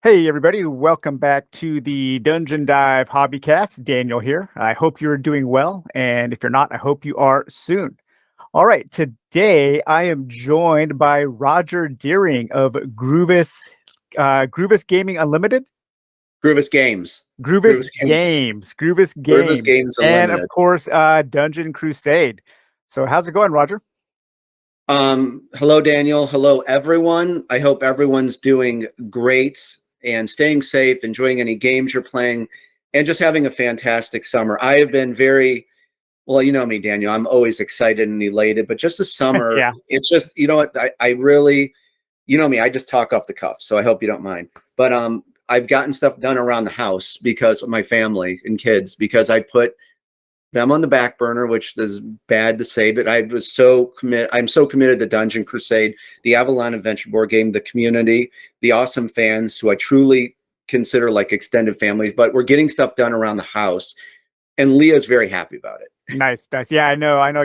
Hey everybody, welcome back to the Dungeon Dive Hobbycast. Daniel here. I hope you're doing well, and if you're not, I hope you are soon. All right, today I am joined by Rodger Deering of Groovus Gaming Unlimited, Groovus Games. Groovus Groovus Games. Games, Groovus Groovus Games, Games and of Unlimited. course Dungeon Crusade. So how's it going, Rodger? Hello, Daniel. Hello, everyone. I hope everyone's doing great and staying safe, enjoying any games you're playing, and just having a fantastic summer. I have been well, you know me, Daniel. I'm always excited and elated, but just the summer, Yeah. it's just, you know what, I really, you know me, I just talk off the cuff, so I hope you don't mind. But I've gotten stuff done around the house because of my family and kids, because I put them on the back burner, which is bad to say, but I'm so committed to Dungeon Crusade, the Avalon Adventure board game, the community, the awesome fans who I truly consider like extended family. But we're getting stuff done around the house, and Leah's very happy about it. Nice, nice. Yeah, I know and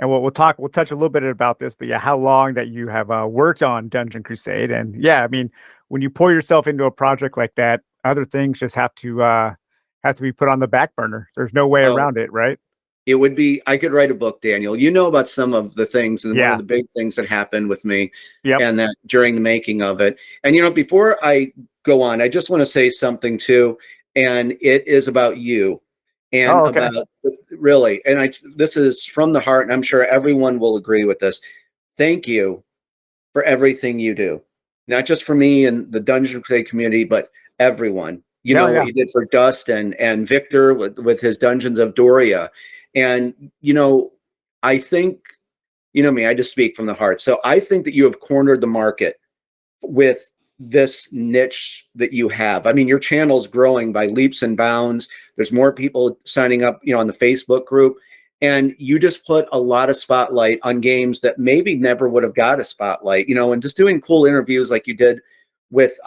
we'll touch a little bit about this, but yeah, how long that you have worked on Dungeon Crusade, and yeah, I mean, when you pour yourself into a project like that, other things just have to be put on the back burner. There's no way Oh, around it, right? it would be, I could write a book, Daniel. You know about some of the things, and one of Yeah. the big things that happened with me Yep. and that during the making of it. And, before I go on, I just want to say something too, and it is about you and Oh, okay. about really, and this is from the heart, and I'm sure everyone will agree with this. Thank you for everything you do, not just for me and the Dungeon Crusade community, but everyone. You Yeah, know what yeah. you did for Dustin and Victor with his Dungeons of Doria. And, I think, you know me, I just speak from the heart. So I think that you have cornered the market with this niche that you have. I mean, your channel's growing by leaps and bounds. There's more people signing up, on the Facebook group. And you just put a lot of spotlight on games that maybe never would have got a spotlight, and just doing cool interviews like you did with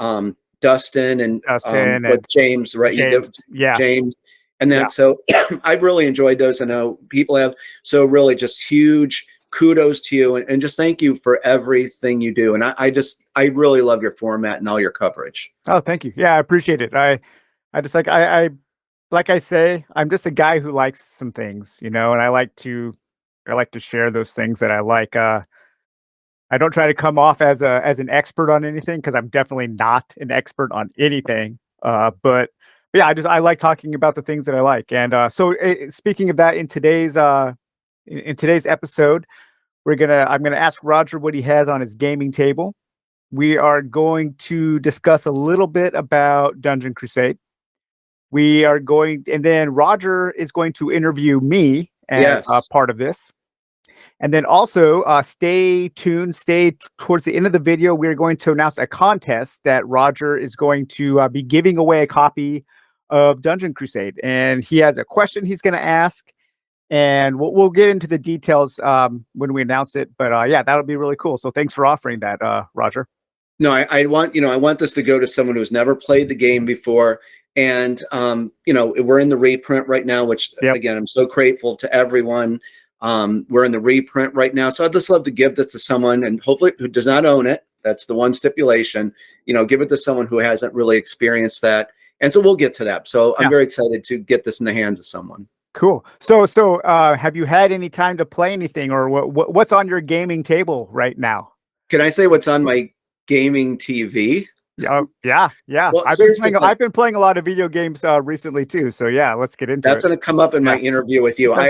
Dustin and Dustin with and James, right? You did James. Yeah, James and yeah. that. So I've really enjoyed those. I know people have. So really just huge kudos to you, and just thank you for everything you do. And I really love your format and all your coverage. Oh, thank you. Yeah, I appreciate it. I just like I say, I'm just a guy who likes some things, and I like to share those things that I like. I don't try to come off as an expert on anything because I'm definitely not an expert on anything. But yeah, I like talking about the things that I like. And speaking of that, in today's episode, I'm gonna ask Rodger what he has on his gaming table. We are going to discuss a little bit about Dungeon Crusade. And then Rodger is going to interview me as Yes. part of this. And then also stay tuned, towards the end of the video. We're going to announce a contest that Rodger is going to be giving away a copy of Dungeon Crusade. And he has a question he's going to ask. And we'll get into the details when we announce it. But yeah, that'll be really cool. So thanks for offering that, Rodger. No, I want this to go to someone who's never played the game before. And, we're in the reprint right now, which Yep. again, I'm so grateful to everyone. We're in the reprint right now. So I'd just love to give this to someone, and hopefully who does not own it. That's the one stipulation, give it to someone who hasn't really experienced that. And so we'll get to that. So I'm Yeah. very excited to get this in the hands of someone. Cool. So have you had any time to play anything, or what's on your gaming table right now? Can I say what's on my gaming TV? Yeah, yeah, yeah. Well, here's the thing. I've been playing a lot of video games recently too. So yeah, let's get into That's it. going to come up in my Yeah. interview with you. Okay.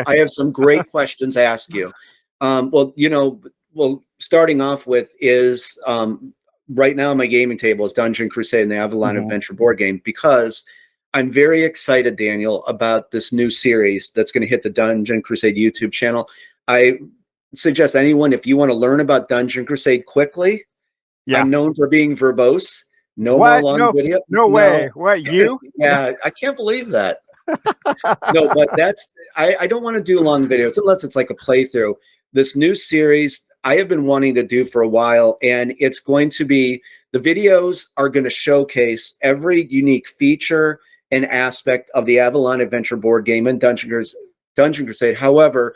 I have some great questions to ask you. Starting off with is right now my gaming table is Dungeon Crusade and the Avalon Mhm. Adventure board game, because I'm very excited, Daniel, about this new series that's going to hit the Dungeon Crusade YouTube channel. I suggest anyone, if you want to learn about Dungeon Crusade quickly, Yeah. I'm known for being verbose. No more What? long No, video. no No. way. What, you? Yeah, I can't believe that. No, but I don't want to do long videos unless it's like a playthrough. This new series I have been wanting to do for a while, and it's going to be, the videos are going to showcase every unique feature and aspect of the Avalon Adventure board game and Dungeon Crusade. However,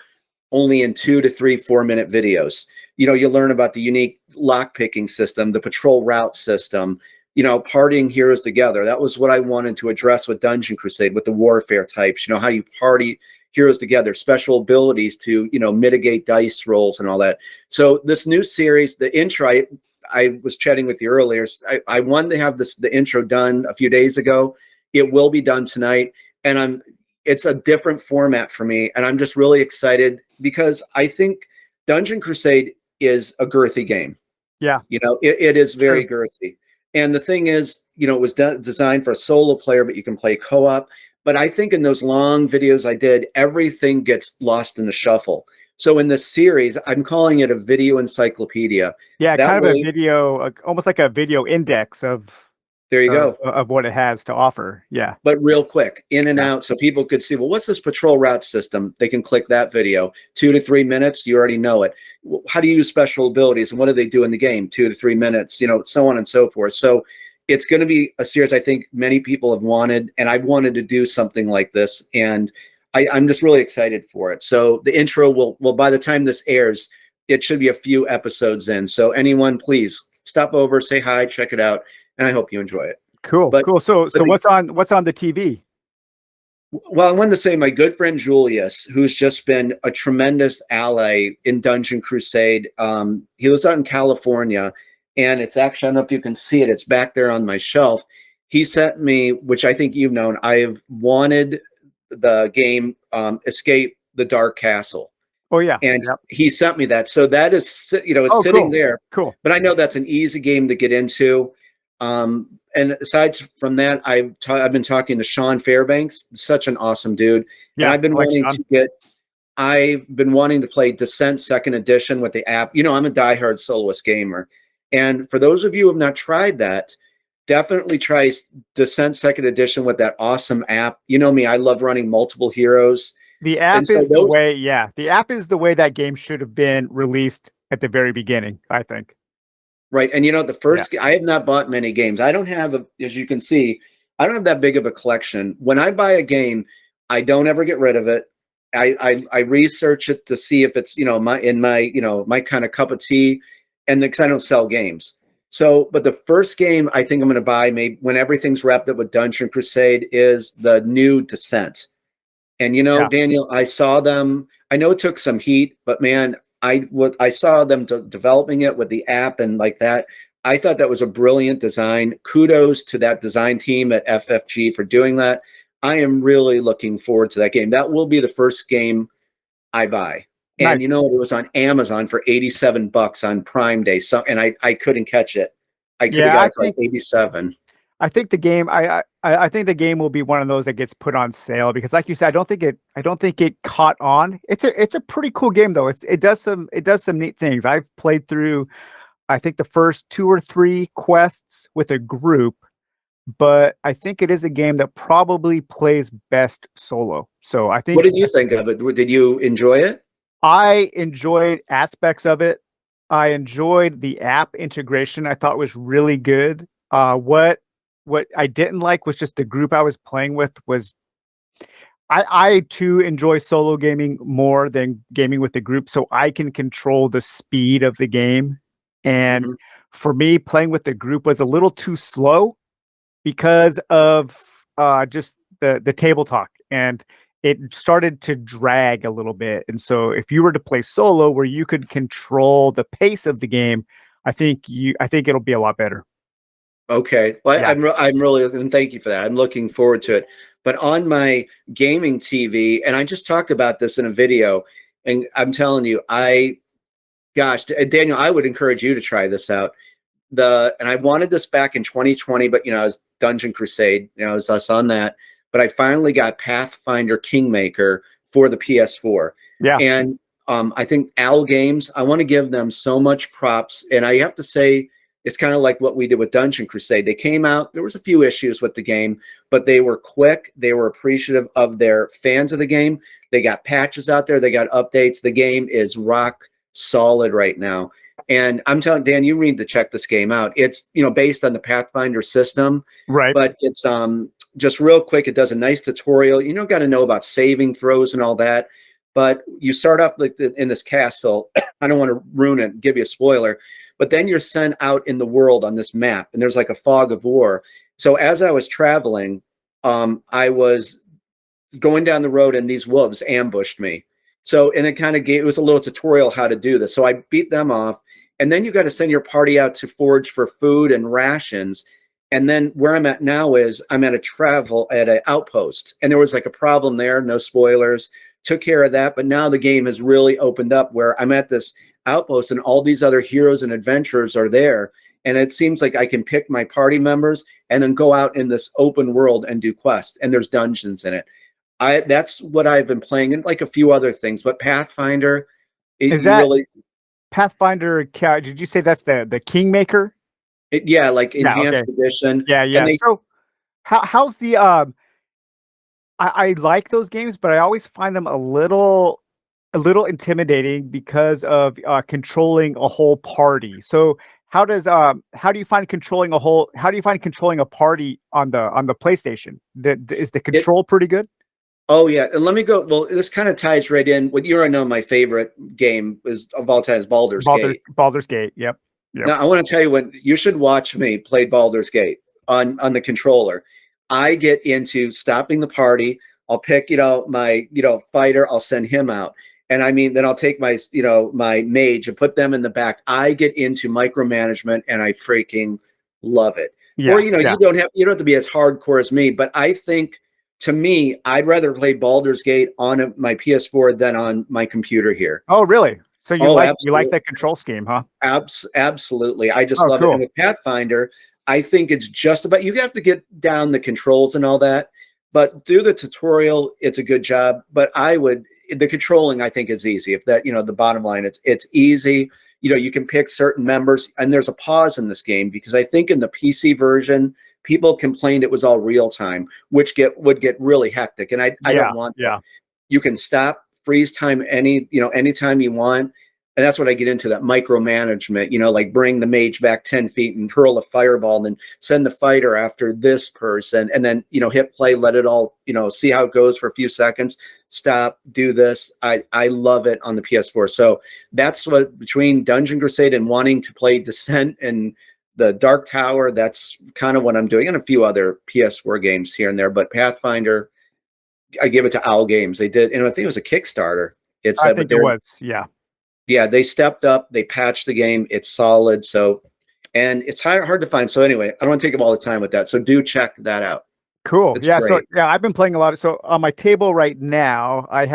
only in 2 to 3 4-minute videos. You learn about the unique lock picking system, the patrol route system, partying heroes together. That was what I wanted to address with Dungeon Crusade, with the warfare types, how you party heroes together, special abilities to, mitigate dice rolls and all that. So this new series, the intro, I was chatting with you earlier. I wanted to have the intro done a few days ago. It will be done tonight. And it's a different format for me. And I'm just really excited because I think Dungeon Crusade is a girthy game. Yeah. It is very girthy. And the thing is, it was designed for a solo player, but you can play co-op. But I think in those long videos I did, everything gets lost in the shuffle. So in this series, I'm calling it a video encyclopedia. Yeah, That kind of way, a video, almost like a video index there you go. Of what it has to offer. Yeah. But real quick, in and Yeah. out, so people could see, well, what's this patrol route system? They can click that video. 2 to 3 minutes, you already know it. How do you use special abilities and what do they do in the game? 2 to 3 minutes, so on and so forth. So it's going to be a series I think many people have wanted, and I've wanted to do something like this, and I'm just really excited for it. So the intro will by the time this airs, it should be a few episodes in. So anyone, please stop over, say hi, check it out, and I hope you enjoy it. Cool. So what's on the TV? Well, I wanted to say my good friend Julius, who's just been a tremendous ally in Dungeon Crusade. He lives out in California, and it's actually, I don't know if you can see it, it's back there on my shelf. He sent me, which I think you've known, I've wanted the game Escape the Dark Castle. Oh, yeah. And Yep. he sent me that. So that is, it's sitting cool. there. Cool. But I know that's an easy game to get into. And aside from that, I've been talking to Sean Fairbanks, such an awesome dude. Yeah, And I've been wanting to play Descent Second Edition with the app. I'm a diehard soloist gamer. And for those of you who have not tried that, definitely try Descent Second Edition with that awesome app. You know me, I love running multiple heroes. The app is the way, the app is the way that game should have been released at the very beginning, I think. Right. And the first, I have not bought many games. I don't have, as you can see, I don't have that big of a collection. When I buy a game, I don't ever get rid of it. I research it to see if it's, my kind of cup of tea, and because I don't sell games. So, but the first game I think I'm going to buy, maybe when everything's wrapped up with Dungeon Crusade, is the new Descent. And Daniel, I saw them. I know it took some heat, but man, I saw them developing it with the app and like that. I thought that was a brilliant design. Kudos to that design team at FFG for doing that. I am really looking forward to that game. That will be the first game I buy. And Nice. it was on Amazon for $87 on Prime Day. So, and I couldn't catch it. I could have got it for like 87. I think the game, I think the game will be one of those that gets put on sale because, like you said, I don't think it caught on. It's a pretty cool game though. It does some neat things. I've played through, I think the first 2 or 3 quests with a group, but I think it is a game that probably plays best solo. So I think. What did you think of it? Did you enjoy it? I enjoyed aspects of it. I enjoyed the app integration. I thought was really good. What I didn't like was just the group I was playing with was I too enjoy solo gaming more than gaming with the group, so I can control the speed of the game. And for me, playing with the group was a little too slow because of just the table talk, and it started to drag a little bit. And so if you were to play solo where you could control the pace of the game, I think it'll be a lot better. Okay. Well, yeah. I'm really, and thank you for that. I'm looking forward to it. But on my gaming TV, and I just talked about this in a video, and I'm telling you, gosh, Daniel, I would encourage you to try this out. And I wanted this back in 2020, but I was Dungeon Crusade, I was us on that. But I finally got Pathfinder Kingmaker for the PS4. Yeah. And I think Owl Games, I want to give them so much props. And I have to say, it's kind of like what we did with Dungeon Crusade. They came out, there was a few issues with the game, but they were quick. They were appreciative of their fans of the game. They got patches out there. They got updates. The game is rock solid right now. And I'm telling Dan, you need to check this game out. It's, based on the Pathfinder system, right? But it's just real quick. It does a nice tutorial. You don't got to know about saving throws and all that, but you start up like in this castle. I don't want to ruin it, give you a spoiler, but then you're sent out in the world on this map, and there's like a fog of war. So as I was traveling, I was going down the road and these wolves ambushed me. So, and it was a little tutorial how to do this. So I beat them off. And then you got to send your party out to forage for food and rations. And then where I'm at now is I'm at an outpost. And there was like a problem there, no spoilers, took care of that. But now the game has really opened up where I'm at this outpost and all these other heroes and adventurers are there. And it seems like I can pick my party members and then go out in this open world and do quests. And there's dungeons in it. That's what I've been playing, and like a few other things, but Pathfinder, Is that Pathfinder? Did you say that's the Kingmaker? Yeah, like Yeah, enhanced okay. edition. Yeah. So how's the I like those games, but I always find them a little intimidating because of controlling a whole party. So how do you find controlling a party on the PlayStation? Is the control pretty good? Oh yeah, and let me go. Well, this kind of ties right in. What you already know, my favorite game is of all time is Baldur's Gate. Baldur's Gate. Yep. Now I want to tell you when you should watch me play Baldur's Gate on the controller. I get into stopping the party. I'll pick my fighter. I'll send him out, and I mean then I'll take my my mage and put them in the back. I get into micromanagement, and I freaking love it. Yeah, or you don't have to be as hardcore as me, but I think. To me, I'd rather play Baldur's Gate on my PS4 than on my computer here. Oh, really? So you like that control scheme, huh? Absolutely. I just love it. And with Pathfinder, I think it's just about, you have to get down the controls and all that, but through the tutorial, it's a good job. But the controlling, I think, is easy. If that, the bottom line, it's easy. You can pick certain members, and there's a pause in this game because I think in the PC version, people complained it was all real time, which would get really hectic. And I don't want that. Yeah. You can stop, freeze time anytime you want. And that's what I get into, that micromanagement, like bring the mage back 10 feet and hurl a fireball and then send the fighter after this person. And then, hit play, let it all, see how it goes for a few seconds, stop, do this. I love it on the PS4. So that's what, between Dungeon Crusade and wanting to play Descent and the Dark Tower, that's kind of what I'm doing, and a few other PS4 games here and there. But Pathfinder, I give it to Owl Games. They did, and I think it was a Kickstarter. I think it was, yeah. Yeah, they stepped up. They patched the game. It's solid. So, and it's hard to find. So anyway, I don't want to take up all the time with that. So do check that out. Cool. It's yeah. great. So yeah, I've been playing a lot. So on my table right now, I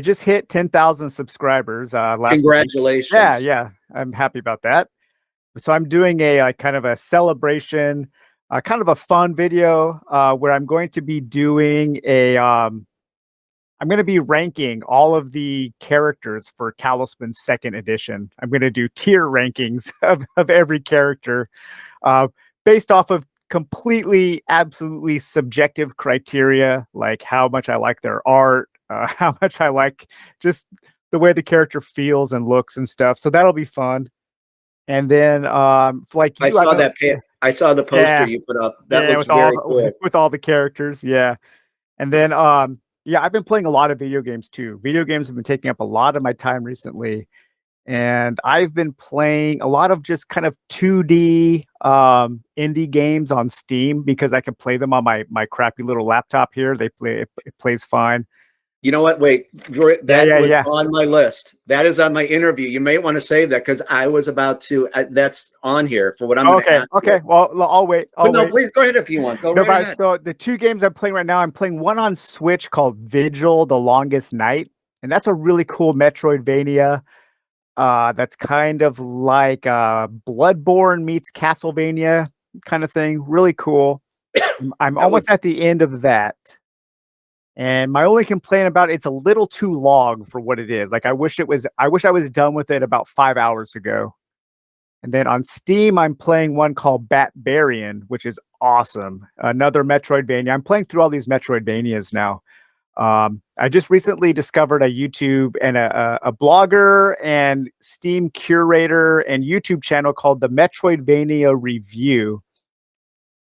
just hit 10,000 subscribers last Congratulations. week. Yeah. I'm happy about that. So I'm doing a kind of a celebration, kind of a fun video where I'm going to be doing I'm going to be ranking all of the characters for Talisman 2nd edition. I'm going to do tier rankings of every character based off of absolutely subjective criteria, like how much I like their art, how much I like just the way the character feels and looks and stuff. So that'll be fun. And then like I saw the poster you put up. That looks very cool. With all the characters. Yeah. And then I've been playing a lot of video games too. Video games have been taking up a lot of my time recently. And I've been playing a lot of just kind of 2D indie games on Steam because I can play them on my crappy little laptop here. It plays fine. You know what? Wait, that was on my list. That is on my interview. You may want to save that because I was about to. That's on here for what I'm going to ask. Okay. Well, I'll wait. Please go ahead if you want. Go right ahead. So the two games I'm playing right now, I'm playing one on Switch called Vigil: The Longest Night, and that's a really cool Metroidvania. That's kind of like Bloodborne meets Castlevania kind of thing. Really cool. I'm almost at the end of that. And my only complaint about it's a little too long for what it is. Like I wish I was done with it about 5 hours ago. And then on Steam, I'm playing one called Batbarian, which is awesome. Another Metroidvania. I'm playing through all these Metroidvanias now. I just recently discovered a YouTube and a blogger and Steam curator and YouTube channel called the Metroidvania Review.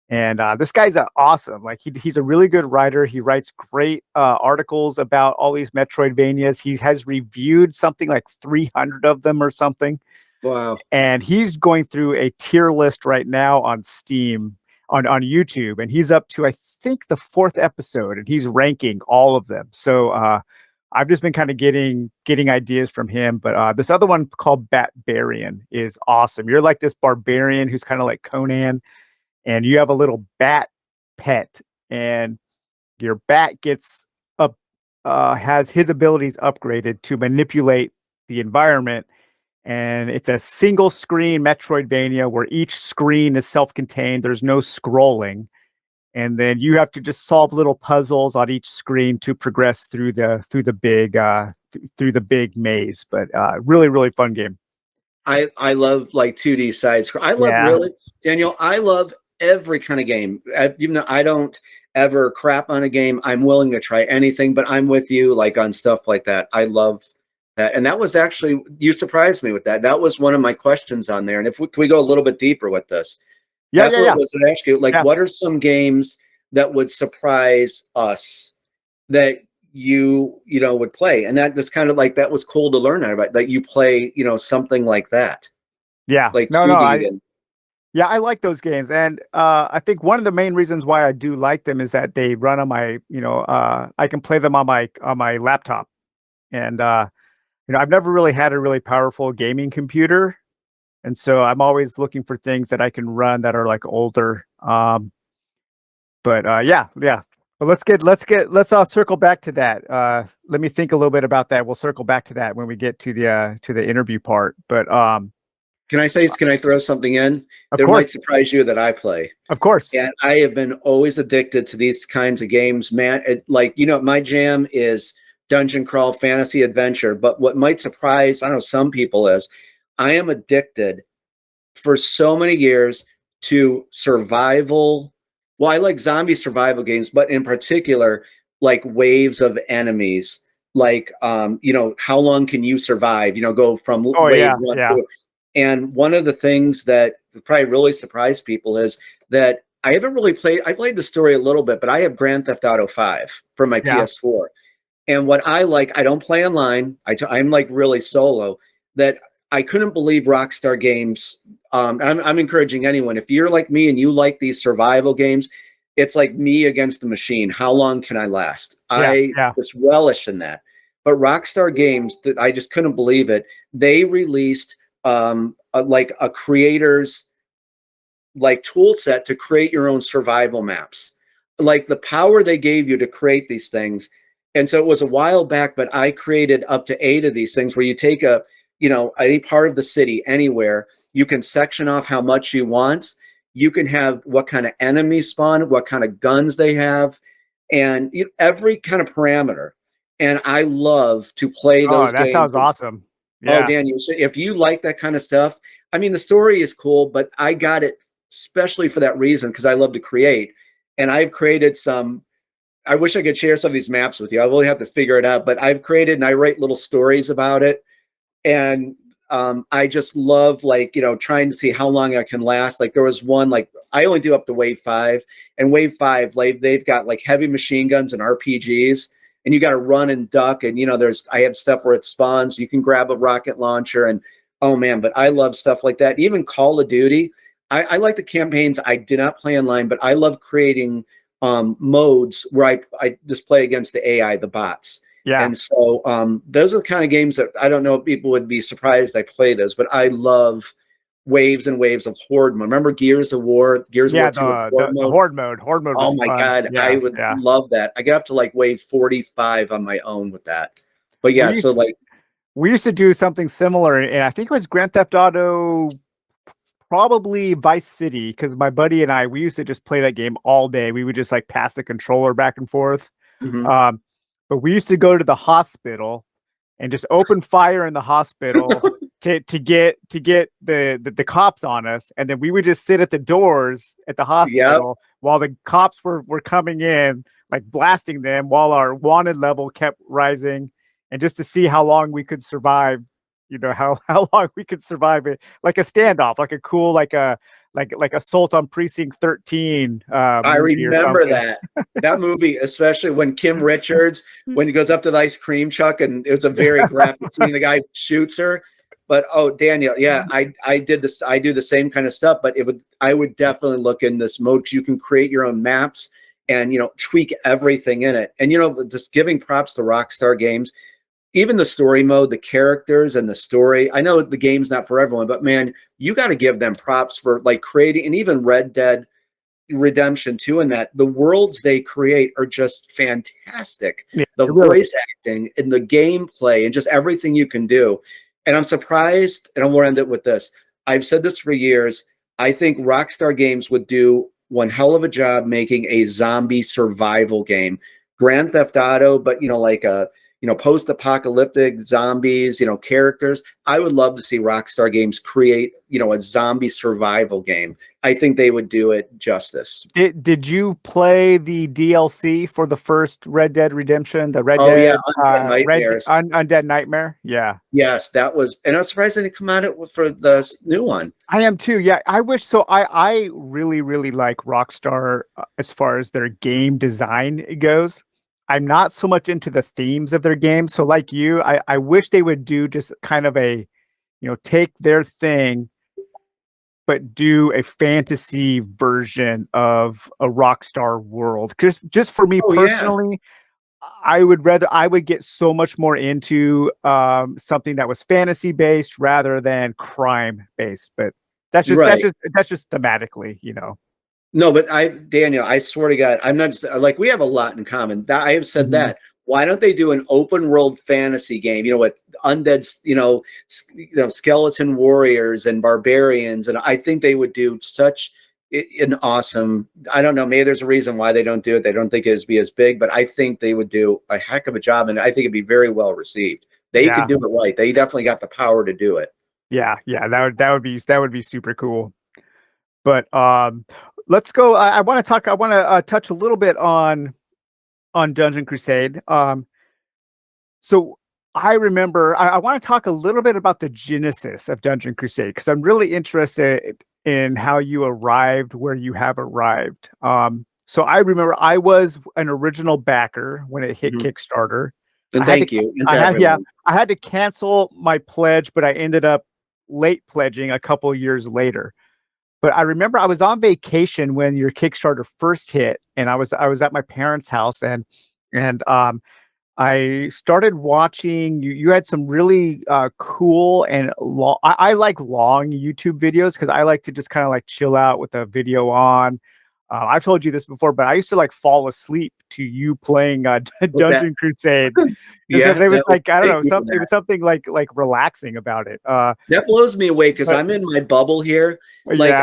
And this guy's awesome. Like he's a really good writer. He writes great articles about all these Metroidvanias. He has reviewed something like 300 of them or something. Wow. And he's going through a tier list right now on Steam, on YouTube, and he's up to, I think, the fourth episode, and he's ranking all of them. So I've just been kind of getting ideas from him. But this other one called Batbarian is awesome. You're like this barbarian who's kind of like Conan, and you have a little bat pet, and your bat gets up, has his abilities upgraded to manipulate the environment. And it's a single screen Metroidvania where each screen is self-contained. There's no scrolling, and then you have to just solve little puzzles on each screen to progress through the big maze. But really, really fun game. I love like 2D side scroll. I love Yeah, really, Daniel, I love every kind of game. Even though I don't ever crap on a game, I'm willing to try anything, but I'm with you like on stuff like that. I love that. And that was actually, you surprised me with that. That was one of my questions on there. And if we, can we go a little bit deeper with this? yeah, That's yeah, what yeah, it was to ask you. Like, yeah, what are some games that would surprise us that you know would play? And that was kind of like, that was cool to learn about, that you play, you know, something like that, yeah. like No, no, 2D. And yeah, I like those games, and I think one of the main reasons why I do like them is that they run on my, I can play them on my laptop, and I've never really had a really powerful gaming computer, and so I'm always looking for things that I can run that are like older. But yeah, yeah. But let's circle back to that. Let me think a little bit about that. We'll circle back to that when we get to the interview part. But can I throw something in? of There might course, surprise you that I play. of course. And I have been always addicted to these kinds of games, man. Like, you know, my jam is dungeon crawl, fantasy adventure. But what might surprise, I don't know, some people is I am addicted for so many years to survival. Well, I like zombie survival games, but in particular, like waves of enemies. Like, you know, how long can you survive? You know, go from Oh wave yeah, one yeah, to. And one of the things that probably really surprised people is that I haven't really played. I played the story a little bit, but I have Grand Theft Auto 5 for my yeah, PS4. And what I like, I don't play online. I'm like really solo. That I couldn't believe Rockstar Games. I'm encouraging anyone, if you're like me and you like these survival games, it's like me against the machine. How long can I last? yeah, I yeah. just relish in that. But Rockstar Games, that I just couldn't believe it. They released like a creator's like tool set to create your own survival maps, like the power they gave you to create these things. And so it was a while back, but I created up to 8 of these things where you take a, you know, any part of the city anywhere, you can section off how much you want. You can have what kind of enemies spawn, what kind of guns they have, and every kind of parameter. And I love to play Oh, those that games. sounds awesome. Oh, Yeah, Daniel, so if you like that kind of stuff, I mean, the story is cool, but I got it especially for that reason because I love to create. And I've created some, I wish I could share some of these maps with you. I really have to figure it out, but I've created and I write little stories about it. And I just love, like, you know, trying to see how long I can last. Like there was one, like I only do up to wave 5, and wave 5, like they've got like heavy machine guns and RPGs, and you got to run and duck. And you know, I have stuff where it spawns. You can grab a rocket launcher, and oh man, but I love stuff like that. Even Call of Duty, I like the campaigns. I did not play online, but I love creating modes where I just play against the AI, the bots. yeah, And so those are the kind of games that I don't know if people would be surprised I play those, but I love waves and waves of horde mode. Remember Gears of War, Gears of yeah. War 2 with The horde the mode? horde mode. Horde mode Oh was my fun. God, I Yeah, would yeah. love that. I get up to like wave 45 on my own with that. But We yeah, so used like, we used to do something similar, and I think it was Grand Theft Auto, probably Vice City, because my buddy and I, we used to just play that game all day. We would just like pass the controller back and forth. mhm. Um, but we used to go to the hospital and just open fire in the hospital to get the cops on us, and then we would just sit at the doors at the Yep. hospital while the cops were coming in, like blasting them, while our wanted level kept rising, and just to see how long we could survive. How long we could survive it, like a standoff, like a cool, like Assault on Precinct 13 I movie or remember something. that movie, especially when Kim Richards, when he goes up to the ice cream truck, and it was a very graphic scene. The guy shoots her. But oh, Daniel, yeah, I did this. I do the same kind of stuff, but I would definitely look in this mode because you can create your own maps and tweak everything in it. And just giving props to Rockstar Games, even the story mode, the characters and the story. I know the game's not for everyone, but man, you got to give them props for like creating, and even Red Dead Redemption 2, and that the worlds they create are just fantastic. Yeah, The really. voice acting and the gameplay and just everything you can do. And I'm surprised, and I will end it with this. I've said this for years. I think Rockstar Games would do one hell of a job making a zombie survival game. Grand Theft Auto, but like a post-apocalyptic zombies, characters. I would love to see Rockstar Games create, a zombie survival game. I think they would do it justice. Did you play the DLC for the first Red Dead Redemption? The Red Oh Dead yeah, Undead Nightmares. Undead Nightmare? Yeah. Yes, that was, and I was surprised they didn't come out for the new one. I am too. Yeah, I wish so. I really, really like Rockstar as far as their game design goes. I'm not so much into the themes of their games. So like you, I wish they would do just kind of a, take their thing, but do a fantasy version of a Rockstar world. Because just for me personally, I would get so much more into something that was fantasy based rather than crime based. But that's just thematically, No, but Daniel, I swear to God, I'm not just like, we have a lot in common. I have said that. Why don't they do an open world fantasy game? With undead, skeleton warriors and barbarians, and I think they would do such an awesome. I don't know. Maybe there's a reason why they don't do it. They don't think it would be as big, but I think they would do a heck of a job, and I think it'd be very well received. They could do it right. They definitely got the power to do it. Yeah, that would be super cool. But let's go. I want to touch a little bit on Dungeon Crusade. So I remember I want to talk a little bit about the genesis of Dungeon Crusade because I'm really interested in how you arrived where you have arrived. So I remember I was an original backer when it hit Kickstarter. And thank you. I had to cancel my pledge, but I ended up late pledging a couple years later. But I remember I was on vacation when your Kickstarter first hit, and I was at my parents' house, and I started watching. You had some really cool and long. I like long YouTube videos because I like to just kind of like chill out with a video on. I've told you this before, but I used to like fall asleep to you playing Dungeon Crusade. It was like, I don't know, something. It was something like relaxing about it. That blows me away because I'm in my bubble here. Like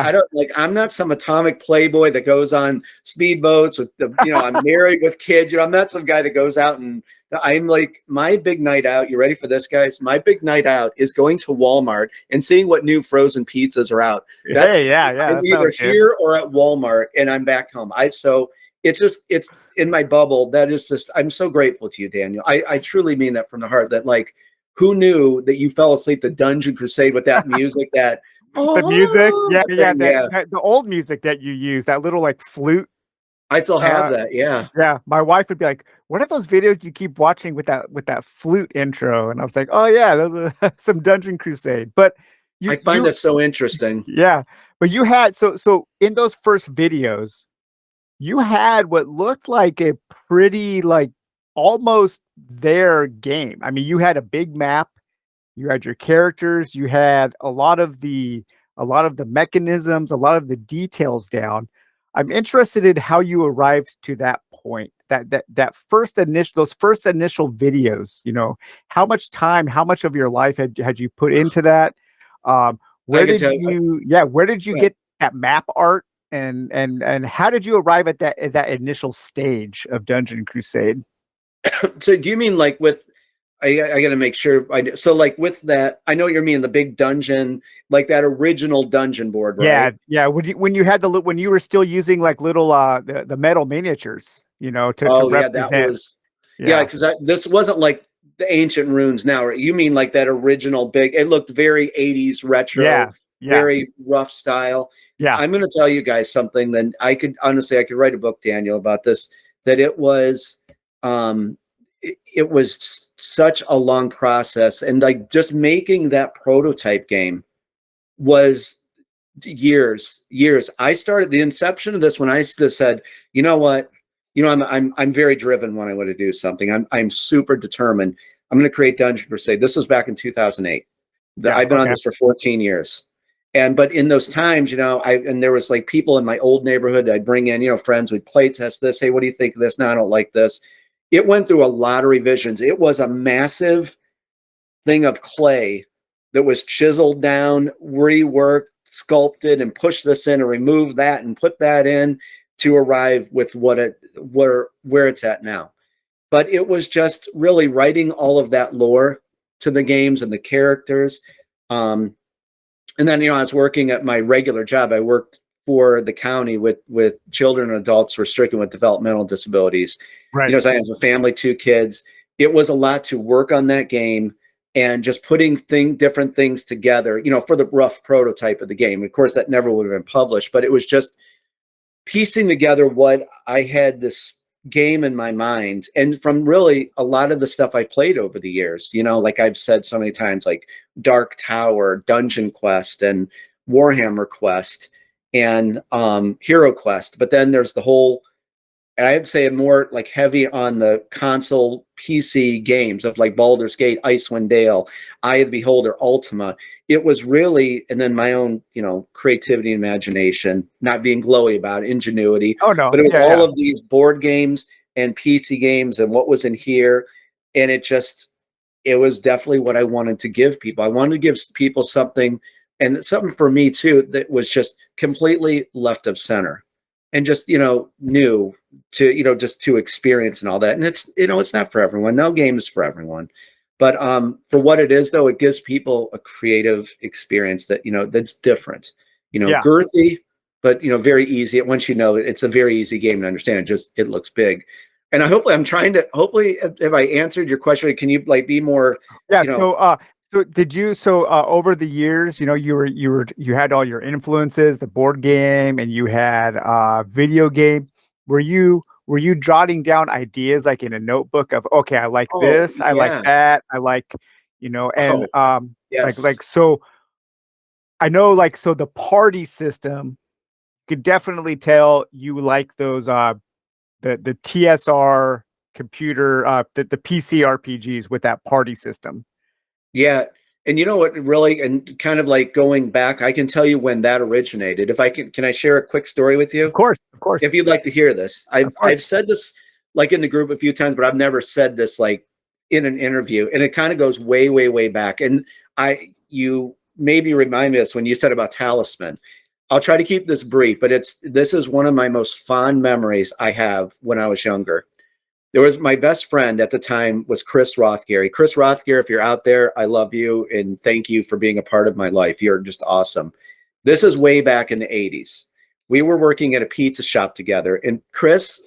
I'm not some atomic playboy that goes on speedboats with I'm married with kids. I'm not some guy that goes out, and I'm like, my big night out. You ready for this, guys? My big night out is going to Walmart and seeing what new frozen pizzas are out. I'm either here or at Walmart, and I'm back home. So it's in my bubble. That is just, I'm so grateful to you, Daniel. I truly mean that from the heart. That like, who knew that you fell asleep to Dungeon Crusade with that music? The old music that you use, that little like flute. I still have that. Yeah. My wife would be like, "What are those videos you keep watching with that flute intro?" And I was like, "Oh yeah, those are some Dungeon Crusade." But I find that so interesting. Yeah, but you had so in those first videos, you had what looked like a pretty like almost their game. I mean, you had a big map, you had your characters, you had a lot of the mechanisms, a lot of the details down. I'm interested in how you arrived to that point. Those first initial videos. How much time, how much of your life had you put into that? Where did you get that map art, and how did you arrive at that initial stage of Dungeon Crusade? So do you mean like with, I got to make sure so like with that, I know what you mean, the big dungeon, like that original dungeon board, right? Yeah. When you had when you were still using like little the metal miniatures, to represent. That was because this wasn't like the ancient runes now. You mean like that original big? It looked very 80s retro, very rough style. Yeah, I'm going to tell you guys something. Then I could write a book, Daniel, about this. That it was it was such a long process, and like just making that prototype game was years. I started the inception of this when I just said, you know what, I'm very driven when I want to do something. I'm super determined. I'm going to create Dungeon Crusade. This was back in 2008. Yeah. I've been on Okay. this for 14 years. But in those times, and there was like people in my old neighborhood I'd bring in, friends, we'd play test this. Hey, what do you think of this? No, I don't like this. It went through a lot of revisions. It was a massive thing of clay that was chiseled down, reworked, sculpted, and pushed this in and removed that and put that in to arrive with where it's at now. But it was just really writing all of that lore to the games and the characters. And then, I was working at my regular job. I worked for the county with children and adults who are stricken with developmental disabilities. Right. So I have a family, 2 kids. It was a lot to work on that game and just putting different things together, for the rough prototype of the game. Of course, that never would have been published, but it was just piecing together what I had this game in my mind, and from really a lot of the stuff I played over the years, like I've said so many times, like Dark Tower, Dungeon Quest, and Warhammer Quest, and Hero Quest. But then there's the whole, and I'd say more like heavy on the console PC games of like Baldur's Gate, Icewind Dale, Eye of the Beholder, Ultima. It was really, and then my own, creativity, imagination, not being glowy about it, ingenuity, Oh no. but it was Yeah. all Yeah. of these board games and PC games and what was in here. And it was definitely what I wanted to give people. I wanted to give people something, and something for me too, that was just completely left of center and just, new to, just to experience and all that. And it's not for everyone. No game is for everyone. But for what it is, though, it gives people a creative experience that, that's different, Yeah. girthy, but, very easy. Once it's a very easy game to understand. It looks big. And hopefully, if I answered your question, can you like be more, Yeah. you know, So did you, over the years, you had all your influences, the board game, and you had video game. Were you jotting down ideas like in a notebook of, okay, I like oh, this, I like yeah. that, I like, and Oh, yes. so I know, so the party system could definitely tell you like those the TSR computer, the PC RPGs with that party system. Yeah. And you know what, really, and kind of like going back, I can tell you when that originated. If I can I share a quick story with Of you? course, of course, If you'd like to hear this. of I've course. said this like in the group a few times, but I've never said this like in an interview. And it kind of goes way, way, way back. And you maybe remind me of this when you said about Talisman. I'll try to keep this brief, but this is one of my most fond memories I have when I was younger. There was my best friend at the time was Chris Rothgary. Chris Rothgary, if you're out there, I love you and thank you for being a part of my life. You're just awesome. This is way back in the 80s. We were working at a pizza shop together, and Chris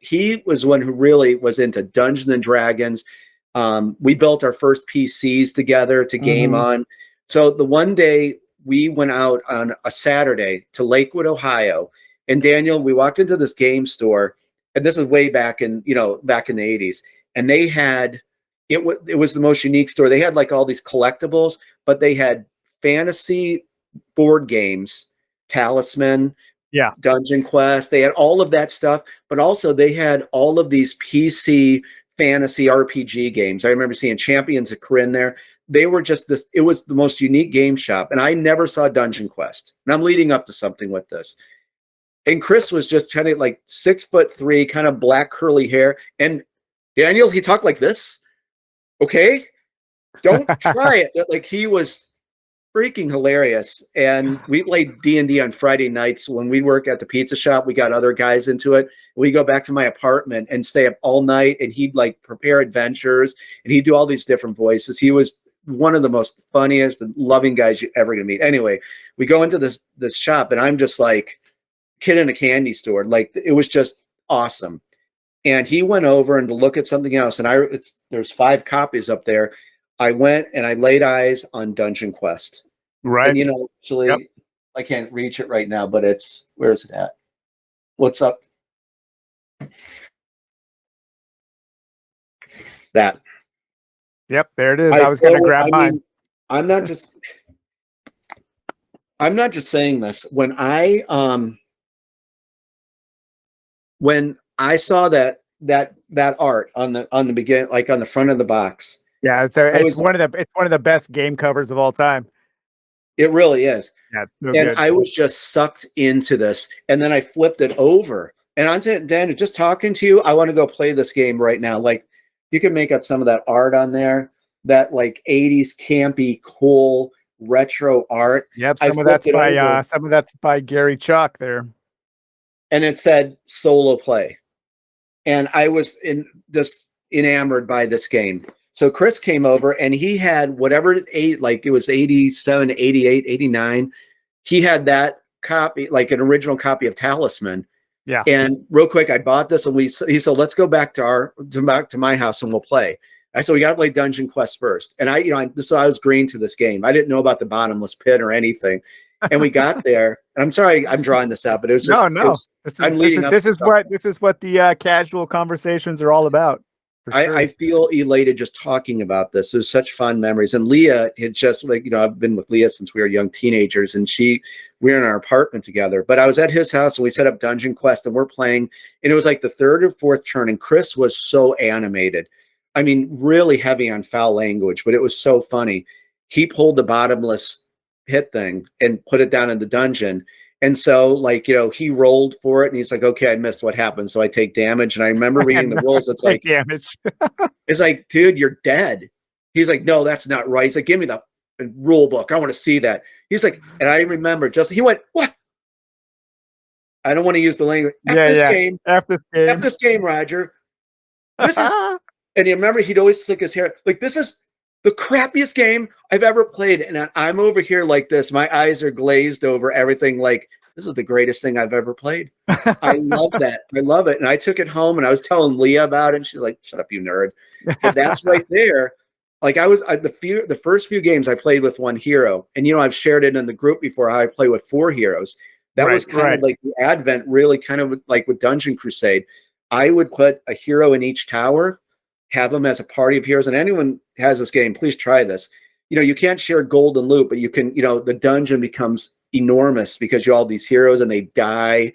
he was one who really was into Dungeons and Dragons. We built our first PCs together to game Hmm. on. So the one day we went out on a Saturday to Lakewood, Ohio, and Daniel, we walked into this game store, and this is way back in back in the 80s, and they had it was the most unique store. They had like all these collectibles, but they had fantasy board games, Talisman, Yeah. Dungeon Quest. They had all of that stuff, but also they had all of these PC fantasy RPG games. I remember seeing Champions of Corinne there. They were just this, it was the most unique game shop. And I never saw Dungeon Quest. And I'm leading up to something with this. And Chris was just kind of like 6'3", kind of black curly hair. And Daniel, he talked like this. Okay, don't try it. Like he was freaking hilarious. And we played D&D on Friday nights when we work at the pizza shop. We got other guys into it. We go back to my apartment and stay up all night, and he'd like prepare adventures, and he'd do all these different voices. He was one of the most funniest and loving guys you're ever gonna meet. Anyway, we go into this shop, and I'm just like kid in a candy store. Like it was just awesome. And he went over and to look at something else, and there's 5 copies up there. I went and I laid eyes on Dungeon Quest. And Right. Yep. actually, I can't reach it right now, but where is it at? What's up? That. Yep, there it is. I was going to grab mine. Mean, I'm not just saying this. When I saw that art on the beginning, like on the front of the box. Yeah, so it's one of the best game covers of all time. It really is. Yeah, so and good. I was just sucked into this, and then I flipped it over, and I'm Dan, just talking to you. I want to go play this game right now. Like, you can make out some of that art on there, that like 80s campy, cool retro art. Yep, some of that's by Gary Chalk there, and it said solo play, and I was just enamored by this game. So Chris came over, and he had whatever it was 87, 88, 89. He had that copy, like an original copy of Talisman. Yeah. And real quick, I bought this, and he said, let's go back to my house and we'll play. I said, we got to play Dungeon Quest first. And I was green to this game. I didn't know about the bottomless pit or anything. And we got there. And I'm sorry, I'm drawing this out, but it was just this is what the casual conversations are all about. Sure. I feel elated just talking about this. There's such fun memories. And Leah had just I've been with Leah since we were young teenagers, and we were in our apartment together. But I was at his house, and we set up Dungeon Quest, and we're playing. And it was like the third or fourth turn, and Chris was so animated. I mean, really heavy on foul language, but it was so funny. He pulled the bottomless pit thing and put it down in the dungeon. And so, he rolled for it, and he's like, okay, I missed, what happened? So I take damage. And I remember reading the rules. It's like, damage. It's like, dude, you're dead. He's like, no, that's not right. He's like, give me the rule book. I want to see that. He's like, and I remember he went, what? I don't want to use the language. After this game, Rodger. This is, and you remember he'd always slick his hair. Like, this is the crappiest game I've ever played. And I'm over here like this. My eyes are glazed over everything. Like, this is the greatest thing I've ever played. I love that. I love it. And I took it home, and I was telling Leah about it. And she's like, shut up, you nerd. But that's right there. Like, the first few games I played with one hero. And, I've shared it in the group before how I play with 4 heroes. That was kind of like the advent, really kind of like with Dungeon Crusade. I would put a hero in each tower, have them as a party of heroes. And anyone has this game, please try this. You can't share gold and loot, but you can, the dungeon becomes enormous because you all these heroes and they die.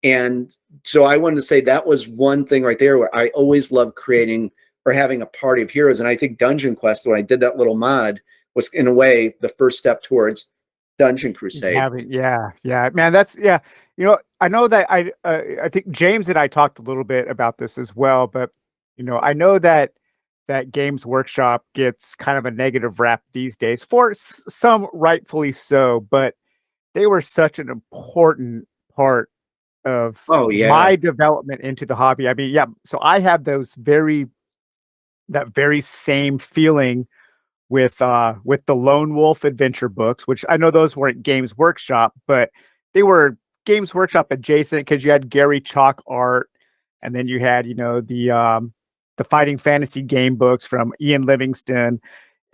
And so I wanted to say that was one thing right there where I always loved creating or having a party of heroes. And I think Dungeon Quest, when I did that little mod, was in a way the first step towards Dungeon Crusade. Man, that's I know that I think James and I talked a little bit about this as well, but I know that Games Workshop gets kind of a negative rap these days, for some rightfully so, but they were such an important part of my development into the hobby. I mean, so I have that very same feeling with the Lone Wolf adventure books, which I know those weren't Games Workshop, but they were Games Workshop adjacent because you had Gary Chalk art, and then you had the Fighting Fantasy game books from Ian Livingston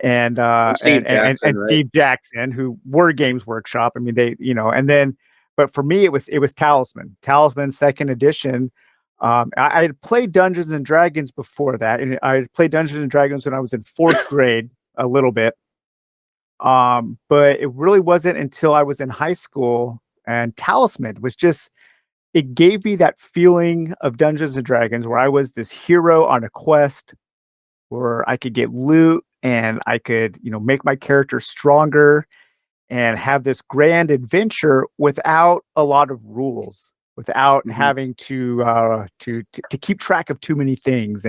and Steve Jackson, who were Games Workshop. I mean, they and then, but for me, it was Talisman second edition. I had played Dungeons and Dragons before that, and I had played Dungeons and Dragons when I was in 4th grade a little bit. But it really wasn't until I was in high school, and Talisman was just, it gave me that feeling of Dungeons and Dragons where I was this hero on a quest where I could get loot and I could, make my character stronger and have this grand adventure without a lot of rules, without having to keep track of too many things.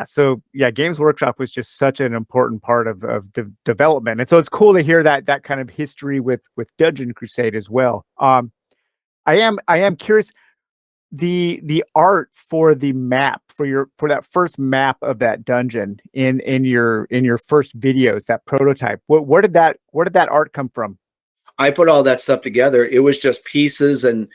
So Games Workshop was just such an important part of development. And so it's cool to hear that kind of history with Dungeon Crusade as well. I am curious, the art for the map for that first map of that dungeon in your first videos, that prototype. Where did that art come from? I put all that stuff together. It was just pieces and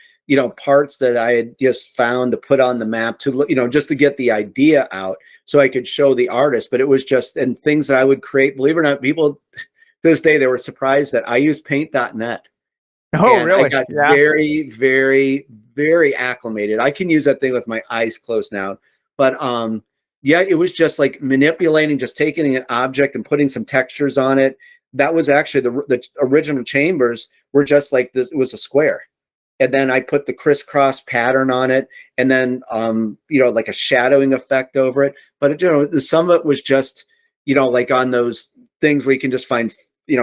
parts that I had just found to put on the map to just to get the idea out so I could show the artist. But it was just and things that I would create. Believe it or not, people to this day they were surprised that I used paint.net. Oh, and really? I got very, very, very acclimated. I can use that thing with my eyes closed now. But Yeah, it was just like manipulating, just taking an object and putting some textures on it. That was actually the original chambers were just like this. It was a square. And then I put the crisscross pattern on it, and then like a shadowing effect over it. But some of it was just like on those things where you can just find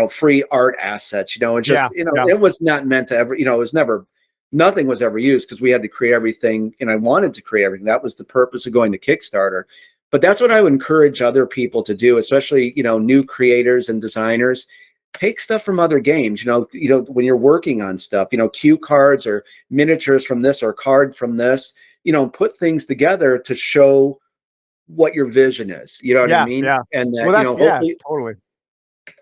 free art assets. It just Yeah, yeah, it was not meant to ever. It was never. Nothing was ever used because we had to create everything, and I wanted to create everything. That was the purpose of going to Kickstarter. But that's what I would encourage other people to do, especially new creators and designers. Take stuff from other games. When you're working on stuff, cue cards or miniatures from this or card from this. Put things together to show what your vision is. You know what I yeah, mean? yeah. And Well, that that's yeah, hopefully. totally.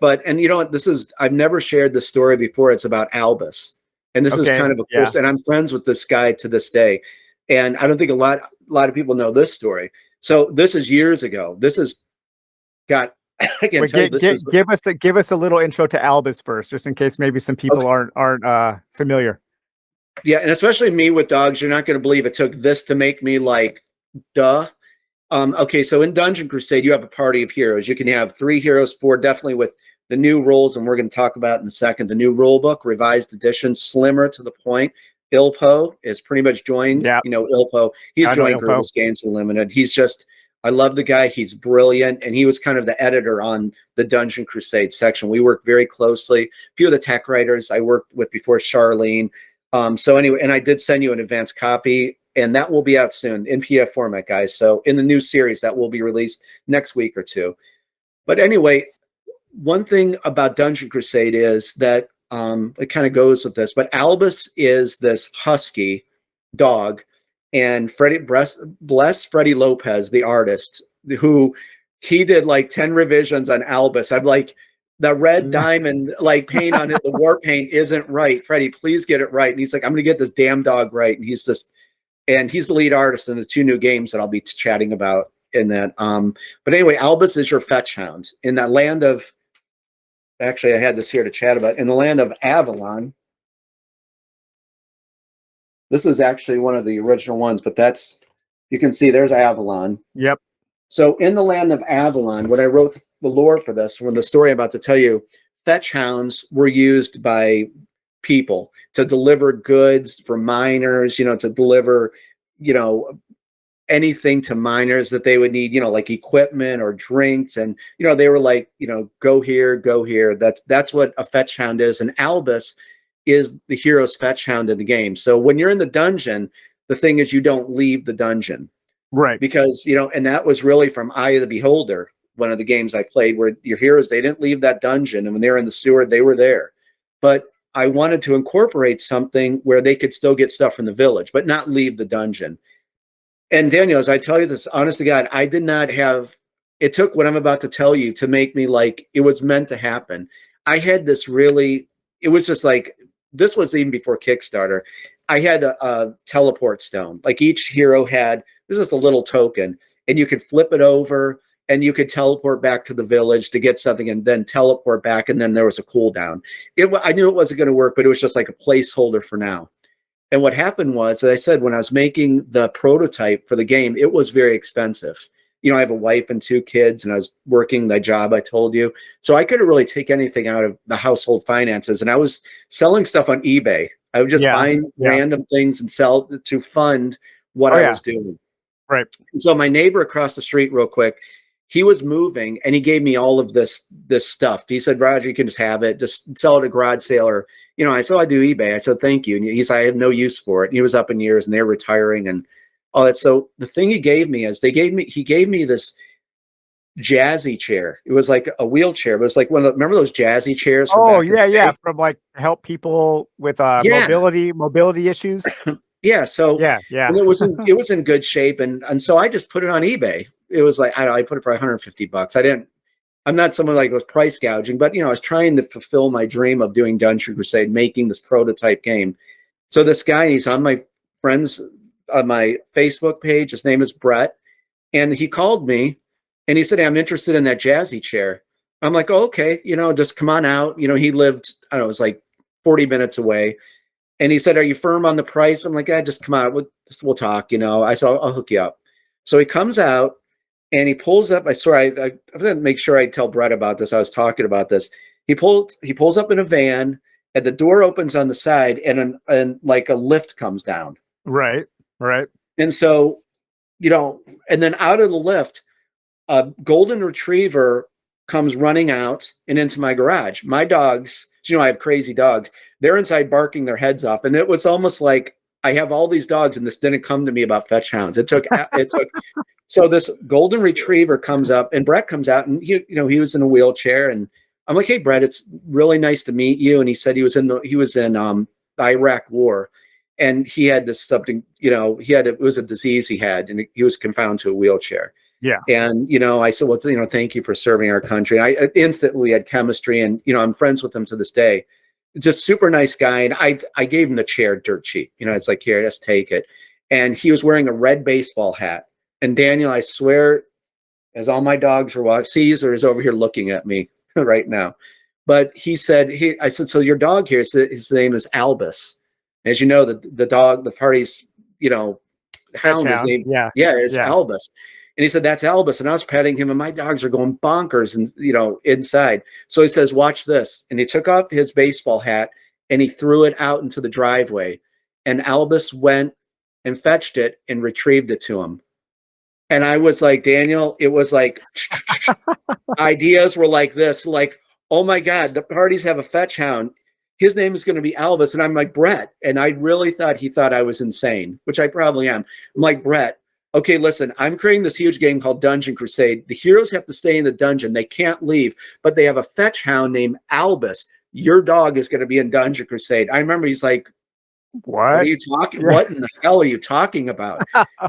But and this is I've never shared this story before. It's about Albus, and this is Okay, kind of a cool. yeah. And I'm friends with this guy to this day, and I don't think a lot of people know this story. So this is years ago. This is got. I can Wait, tell you this is give us a little intro to Albus first, just in case maybe some people okay. aren't familiar. Yeah, and especially me with dogs, you're not going to believe it took this to make me like, duh. Okay, so in Dungeon Crusade, you have a party of heroes. You can have 3 heroes, 4, definitely with the new rules, and we're going to talk about in a second. The new rule book, revised edition, slimmer to the point. Ilpo is pretty much joined. Yeah, Ilpo, he's I know joined Ilpo. Groovus Games Unlimited. He's just, I love the guy. He's brilliant, and he was kind of the editor on the Dungeon Crusade section. We worked very closely. A few of the tech writers I worked with before, Charlene. So anyway, and I did send you an advanced copy, and that will be out soon in PDF format, guys. So in the new series that will be released next week or two. But anyway, one thing about Dungeon Crusade is that it kind of goes with this, but Albus is this husky dog, and bless Freddie Lopez, the artist, who he did like 10 revisions on Albus. I'm like, the red diamond like paint on it, the war paint isn't right. Freddie, please get it right. And he's like, I'm gonna get this damn dog right. And he's the lead artist in the 2 new games that I'll be chatting about in that. But anyway, Albus is your fetch hound in that land of. Actually, I had this here to chat about in the land of Avalon. This is actually one of the original ones, but you can see there's Avalon. Yep. So in the land of Avalon, when I wrote the lore for this, when the story I'm about to tell you, fetch hounds were used by people to deliver goods for miners, to deliver, anything to miners that they would need, like equipment or drinks. And, they were like, go here, go here. That's what a fetch hound is. And Albus is the hero's fetch hound in the game. So when you're in the dungeon, the thing is you don't leave the dungeon. Right. Because, and that was really from Eye of the Beholder, one of the games I played, where your heroes, they didn't leave that dungeon. And when they were in the sewer, they were there. But I wanted to incorporate something where they could still get stuff from the village, but not leave the dungeon. And Daniel, as I tell you this, honest to God, I did not have, it took what I'm about to tell you to make me like, it was meant to happen. I had this really, it was just like, this was even before Kickstarter. I had a teleport stone. Like each hero had, it was just a little token, and you could flip it over and you could teleport back to the village to get something and then teleport back. And then there was a cooldown. I knew it wasn't going to work, but it was just like a placeholder for now. And what happened was, as I said, when I was making the prototype for the game, it was very expensive. I have a wife and 2 kids, and I was working the job I told you. So I couldn't really take anything out of the household finances. And I was selling stuff on eBay. I would just find random things and sell to fund what I was doing. Right. And so my neighbor across the street, real quick, he was moving, and he gave me all of this stuff. He said, Rodger, you can just have it, just sell it at a garage sale. Or, I said, I do eBay. I said, thank you. And he said, I have no use for it. And he was up in years, and they're retiring and all that. So the thing he gave me is he gave me this jazzy chair. It was like a wheelchair, but it was like remember those jazzy chairs? Oh, yeah. From like help people with mobility issues. Yeah. So yeah. it was in good shape. And so I just put it on eBay. It was like, I put it for $150. I'm not someone like was price gouging, but I was trying to fulfill my dream of doing Dungeon Crusade, making this prototype game. So this guy, he's on my friends on my Facebook page. His name is Brett. And he called me and he said, hey, I'm interested in that jazzy chair. I'm like, oh, okay, just come on out. He lived, I don't know, it was like 40 minutes away. And he said, are you firm on the price? I'm like, just come out. We'll talk, I said, I'll hook you up. So he comes out And he pulls up. I swear, I have to make sure I tell Brett about this. I was talking about this. He pulls up in a van, and the door opens on the side, and like a lift comes down. Right. Right. And so, and then out of the lift, a golden retriever comes running out and into my garage. My dogs, I have crazy dogs. They're inside barking their heads off, and it was almost like I have all these dogs, and this didn't come to me about fetch hounds. It took. So this golden retriever comes up, and Brett comes out, and he was in a wheelchair, and I'm like, "Hey, Brett, it's really nice to meet you." And he said he was in the Iraq War, and he had this something, it was a disease he had, and he was confined to a wheelchair. Yeah. And I said, well, thank you for serving our country. And I instantly had chemistry, and I'm friends with him to this day. Just super nice guy. And I gave him the chair dirt cheap. It's like, here, just take it. And he was wearing a red baseball hat. And Daniel, I swear, as all my dogs were watching, Caesar is over here looking at me right now. But he said, I said, so your dog here, his name is Albus. As you know, the dog, the party's, hound, his name, is Albus. And he said, that's Albus. And I was petting him, and my dogs are going bonkers and, inside. So he says, watch this. And he took off his baseball hat and he threw it out into the driveway. And Albus went and fetched it and retrieved it to him. And I was like, Daniel, it was like ideas were like this, like, oh my God, the parties have a fetch hound. His name is going to be Albus. And I'm like, Brett. And I really thought he thought I was insane, which I probably am. I'm like, Brett, okay, listen, I'm creating this huge game called Dungeon Crusade. The heroes have to stay in the dungeon. They can't leave, but they have a fetch hound named Albus. Your dog is going to be in Dungeon Crusade. I remember he's like, what are you talking? What in the hell are you talking about?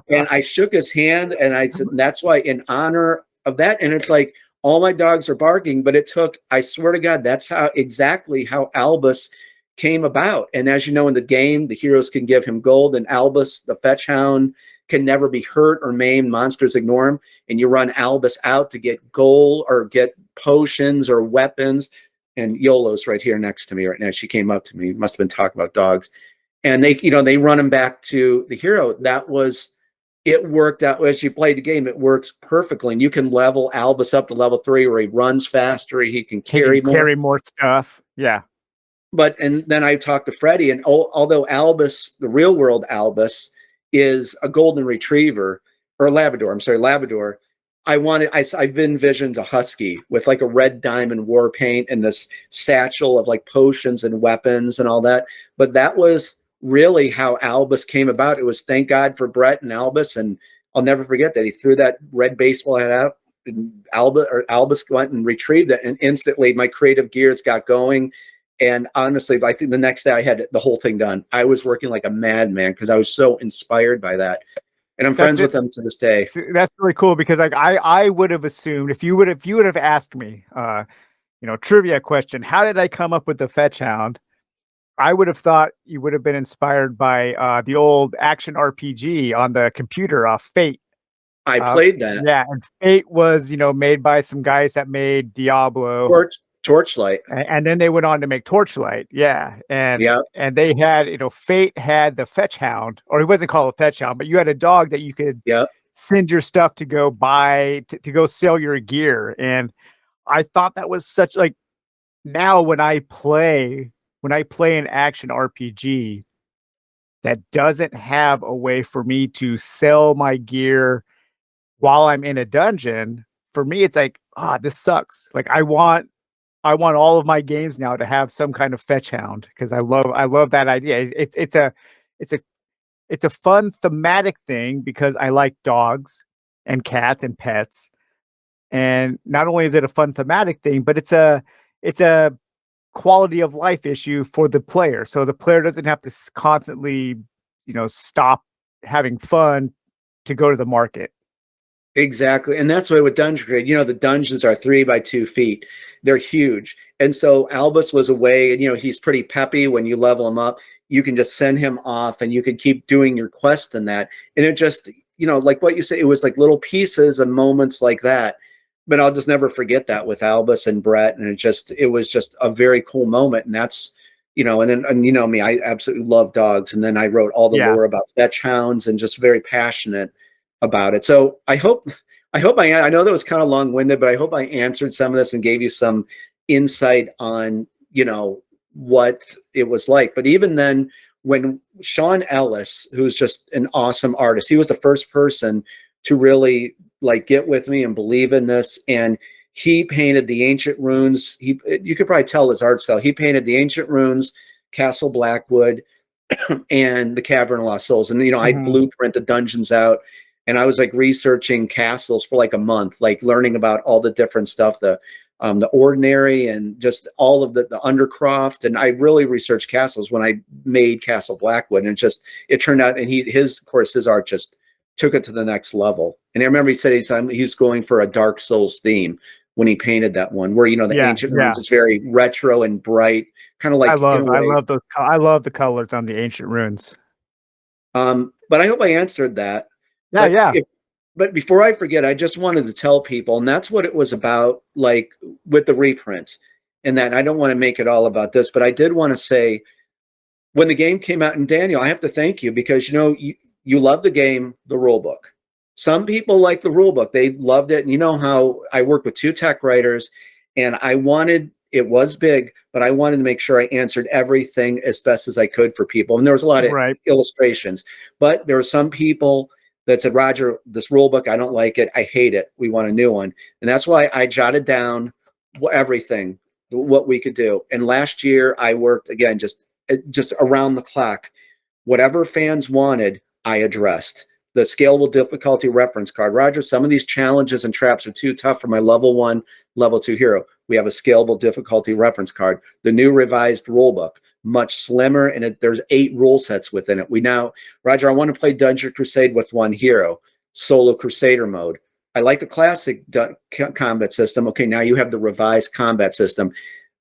And I shook his hand, and I said, that's why, in honor of that. And it's like, all my dogs are barking, but it took, I swear to God, that's exactly how Albus came about. And as you know, in the game, the heroes can give him gold, and Albus, the fetch hound, can never be hurt or maimed. Monsters ignore him. And you run Albus out to get gold or get potions or weapons. And Yolo's right here next to me right now. She came up to me. Must have been talking about dogs. And they run him back to the hero. It worked out as you play the game. It works perfectly. And you can level Albus up to level 3 where he runs faster. He can carry more stuff. Yeah. And then I talked to Freddie, and although Albus, the real world Albus, is a golden retriever or Labrador. I'm sorry, Labrador. I've envisioned a husky with like a red diamond war paint and this satchel of like potions and weapons and all that. But that was really how Albus came about. It was thank God for Brett and Albus. And I'll never forget that he threw that red baseball hat out, and Albus went and retrieved it. And instantly my creative gears got going. And honestly, I think the next day I had the whole thing done. I was working like a madman because I was so inspired by that. And I'm friends with them to this day. That's really cool because like I would have assumed if you would have asked me, trivia question, how did I come up with the fetch hound? I would have thought you would have been inspired by the old action RPG on the computer, Fate. I played that. Yeah, and Fate was made by some guys that made Diablo. Torchlight. And then they went on to make Torchlight. Yeah. And they had, Fate had the fetch hound, or he wasn't called a fetch hound, but you had a dog that you could send your stuff to go buy, to go sell your gear. And I thought that was such like, now when I play an action RPG that doesn't have a way for me to sell my gear while I'm in a dungeon, for me, it's like, this sucks. Like I want all of my games now to have some kind of fetch hound because I love that idea. It's a fun thematic thing because I like dogs and cats and pets. And not only is it a fun thematic thing, but it's a quality of life issue for the player. So the player doesn't have to constantly, stop having fun to go to the market. Exactly. And that's why with Dungeon Crusade, the dungeons are 3 by 2 feet. They're huge. And so Albus was a way, and he's pretty peppy when you level him up. You can just send him off and you can keep doing your quest in that. And it just, like what you say, it was like little pieces and moments like that. But I'll just never forget that with Albus and Brett. And it was just a very cool moment. And that's, and me, I absolutely love dogs. And then I wrote all the lore about fetch hounds and just very passionate about it. So I hope I hope I know that was kind of long-winded, but I hope I answered some of this and gave you some insight on, what it was like. But even then, when Sean Ellis, who's just an awesome artist, he was the first person to really like get with me and believe in this. And he painted the ancient runes. You could probably tell his art style. He painted the ancient runes, Castle Blackwood, and the Cavern of Lost Souls. And I blueprint the dungeons out, and I was like researching castles for like a month, like learning about all the different stuff, the ordinary and just all of the undercroft. And I really researched castles when I made Castle Blackwood, and it turned out, and his art just took it to the next level. And I remember he said he's going for a Dark Souls theme when he painted that one, where the ancient runes is very retro and bright, kind of like I love the colors on the ancient runes. But I hope I answered that. Yeah. But before I forget, I just wanted to tell people, and that's what it was about, like with the reprint, and that I don't want to make it all about this, but I did want to say, when the game came out, and Daniel, I have to thank you, because you love the game, the rule book. Some people like the rule book; they loved it, and you know how I work with 2 tech writers, and it was big, but I wanted to make sure I answered everything as best as I could for people. And there was a lot of illustrations, but there were some people that said, Rodger, this rule book, I don't like it. I hate it. We want a new one. And that's why I jotted down everything, what we could do. And last year I worked, again, just around the clock. Whatever fans wanted, I addressed. The scalable difficulty reference card. Rodger, some of these challenges and traps are too tough for my level 1, level 2 hero. We have a scalable difficulty reference card. The new revised rule book, much slimmer, and there's 8 rule sets within it. Rodger, I want to play Dungeon Crusade with 1 hero, solo Crusader mode. I like the classic combat system. Okay, now you have the revised combat system.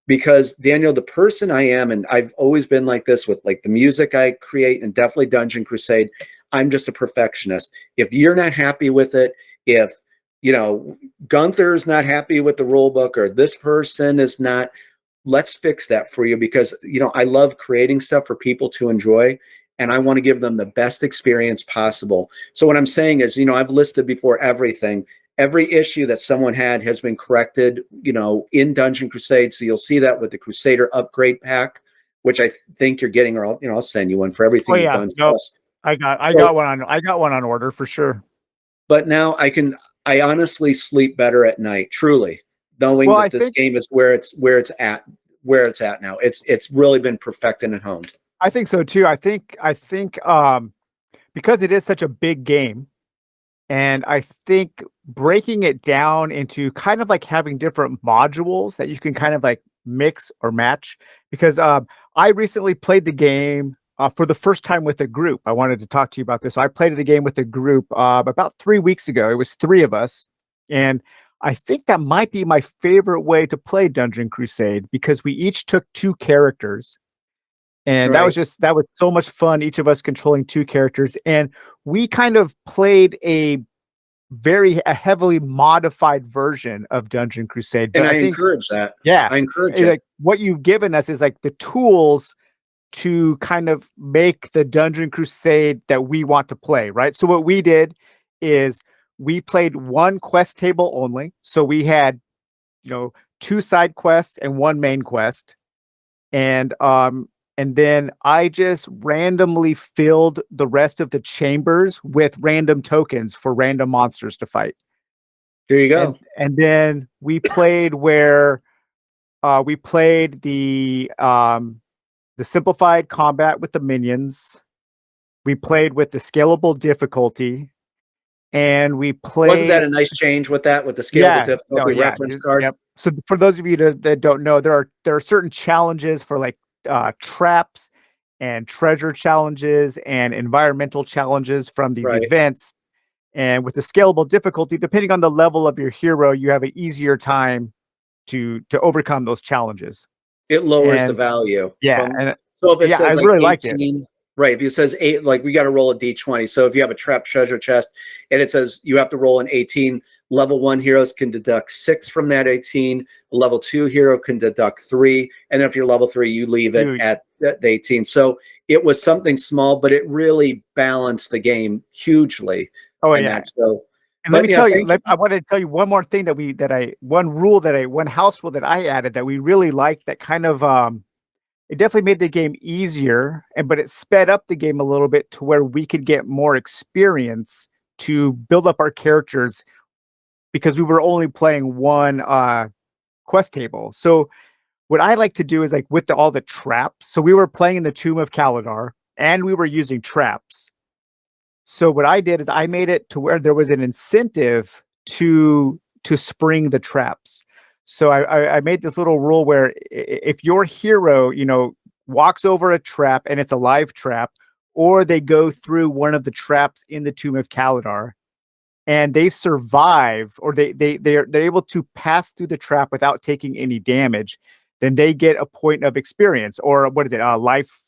Because Daniel, the person I am, and I've always been like this with like the music I create, and definitely Dungeon Crusade, I'm just a perfectionist. If you're not happy with it, if Gunther's not happy with the rule book, or this person is not, let's fix that for you, because I love creating stuff for people to enjoy, and I want to give them the best experience possible. So what I'm saying is, I've listed before everything. Every issue that someone had has been corrected, in Dungeon Crusade. So you'll see that with the Crusader upgrade pack, which I think you're getting, or I'll send you one for everything you've done. Nope. I got one on order for sure. But now I honestly sleep better at night, truly, knowing that this game is where it's at now. It's really been perfected and honed. I think so too. I think because it is such a big game, and I think breaking it down into kind of like having different modules that you can kind of like mix or match, because I recently played the game for the first time with a group. I wanted to talk to you about this. So I played the game with a group about 3 weeks ago. It was 3 of us. And I think that might be my favorite way to play Dungeon Crusade, because we each took 2 characters. And that was so much fun, each of us controlling 2 characters. And we kind of played a heavily modified version of Dungeon Crusade. But I encourage that. Yeah. I encourage it. Like what you've given us is like the tools to kind of make the Dungeon Crusade that we want to play, right? So what we did is we played 1 quest table only. So we had, 2 side quests and 1 main quest. And then I just randomly filled the rest of the chambers with random tokens for random monsters to fight. There you go. And then we played where we played the simplified combat with the minions. We played with the scalable difficulty, and we played. Wasn't that a nice change with the scalable difficulty reference card? Yep. So for those of you that don't know, there are certain challenges for like traps and treasure challenges and environmental challenges from these events. And with the scalable difficulty, depending on the level of your hero, you have an easier time to overcome those challenges. It lowers the value. Yeah. So if it says I really liked it. Right. If it says 8, like we got to roll a D20. So if you have a trapped treasure chest and it says you have to roll an 18, level 1 heroes can deduct 6 from that 18. A level 2 hero can deduct 3. And then if you're level 3, you leave it at the 18. So it was something small, but it really balanced the game hugely. Oh, yeah. So And let But me yeah, tell you, thank you. I wanted to tell you one more thing one house rule that I added that we really liked that kind of it definitely made the game easier, but it sped up the game a little bit to where we could get more experience to build up our characters because we were only playing one quest table. So what I like to do is like with all the traps. So we were playing in the Tomb of Kaladar and we were using traps. So what I did is I made it to where there was an incentive to spring the traps. So I made this little rule where if your hero, walks over a trap and it's a live trap, or they go through one of the traps in the Tomb of Kaladar and they survive, or they're able to pass through the trap without taking any damage, then they get a point of experience, or what is it, Life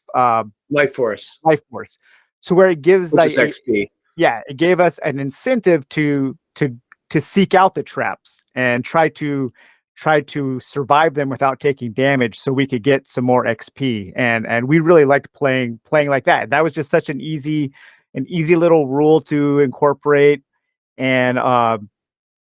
Force, life force. So where it gives which is like XP. yeah, it gave us an incentive to seek out the traps and try to survive them without taking damage, so we could get some more XP. And we really liked playing like that. That was just such an easy little rule to incorporate, and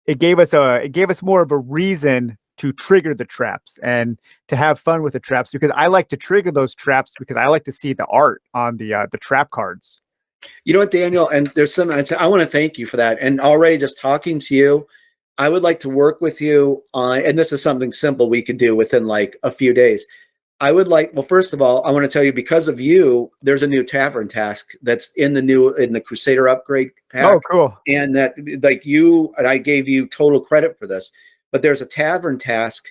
it gave us more of a reason to trigger the traps and to have fun with the traps, because I like to trigger those traps because I like to see the art on the trap cards. You know what, Daniel? And there's some, I want to thank you for that. And already just talking to you, I would like to work with you on, and this is something simple we could do within like a few days. I would like, well, first of all, I want to tell you, because of you, there's a new tavern task that's in the Crusader upgrade pack. Oh, cool. And that, like, you, and I gave you total credit for this, but there's a tavern task.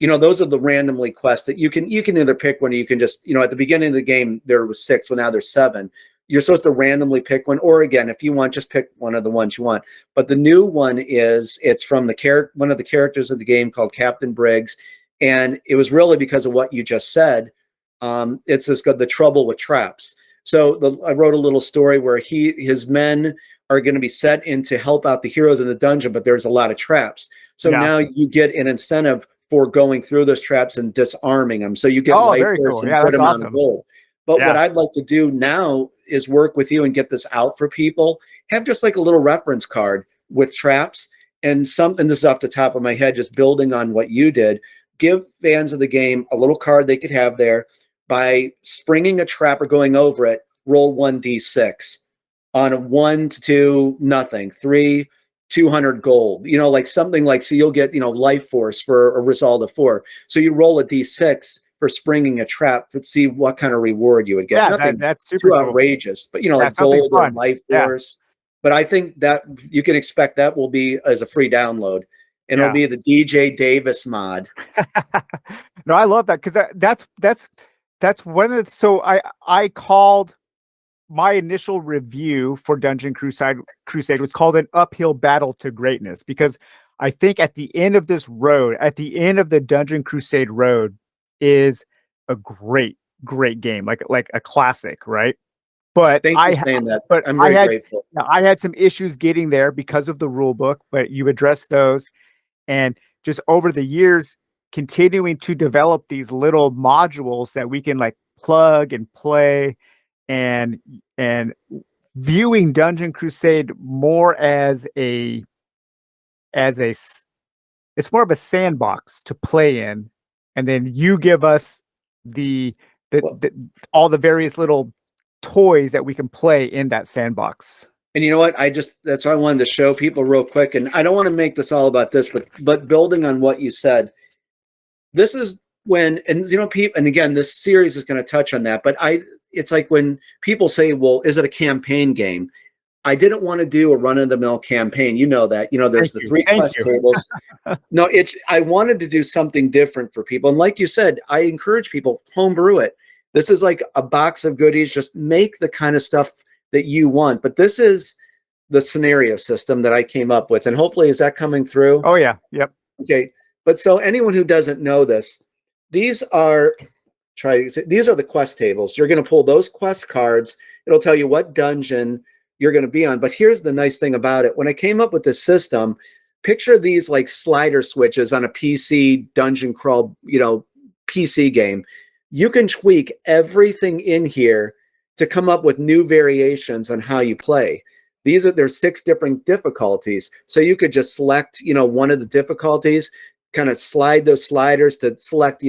Those are the randomly quests that you can either pick one, or you can just, at the beginning of the game, there was 6, well, now there's 7. You're supposed to randomly pick one, or again, if you want, just pick one of the ones you want. But the new one it's from one of the characters of the game called Captain Briggs. And it was really because of what you just said. It's the trouble with traps. So I wrote a little story where his men are going to be set in to help out the heroes in the dungeon, but there's a lot of traps. So Yeah. now you get an incentive for going through those traps and disarming them. So you get life Very force cool. and Yeah, good that's amount of awesome. gold. But what Yeah. I'd like to do now is work with you and get this out for people. Have just like a little reference card with traps and something. This is off the top of my head, just building on what you did. Give fans of the game a little card they could have there. By springing a trap or going over it, roll 1d6. On a 1 to 2, nothing. 3, 200 gold. Like something like, so you'll get, life force for a result of 4. So you roll a d6 for springing a trap to see what kind of reward you would get. Yeah, Nothing that's super too cool. outrageous, but Yeah, like something gold or fun. life Yeah. force. But I think that you can expect that will be as a free download, and it'll Yeah. be the DJ Davis mod. No, I love that, because that's one of the, so I called my initial review for Dungeon Crusade was called an uphill battle to greatness, because I think at the end of the Dungeon Crusade road is a great game, like a classic, right? But Thank you for saying that. I'm very grateful. I had some issues getting there because of the rule book, but you addressed those. And just over the years, continuing to develop these little modules that we can like plug and play, and viewing Dungeon Crusade more it's more of a sandbox to play in, and then you give us the, Well, all the various little toys that we can play in that sandbox. and you know what? That's why I wanted to show people real quick. And I don't want to make this all about this, but building on what you said, this is when, and people, and again, this series is going to touch on that, but it's like when people say, well, is it a campaign game? I didn't want to do a run-of-the-mill campaign. That. There's the 3 quest tables. No, I wanted to do something different for people. And like you said, I encourage people, homebrew it. This is like a box of goodies. Just make the kind of stuff that you want. But this is the scenario system that I came up with. And hopefully, is that coming through? Oh, yeah. Yep. Okay. But so anyone who doesn't know this, these are the quest tables. You're going to pull those quest cards. It'll tell you what dungeon you're going to be on. But here's the nice thing about it. When I came up with this system, picture these like slider switches on a PC dungeon crawl, PC game. You can tweak everything in here to come up with new variations on how you play. There's 6 different difficulties. So you could just select, one of the difficulties, kind of slide those sliders to select,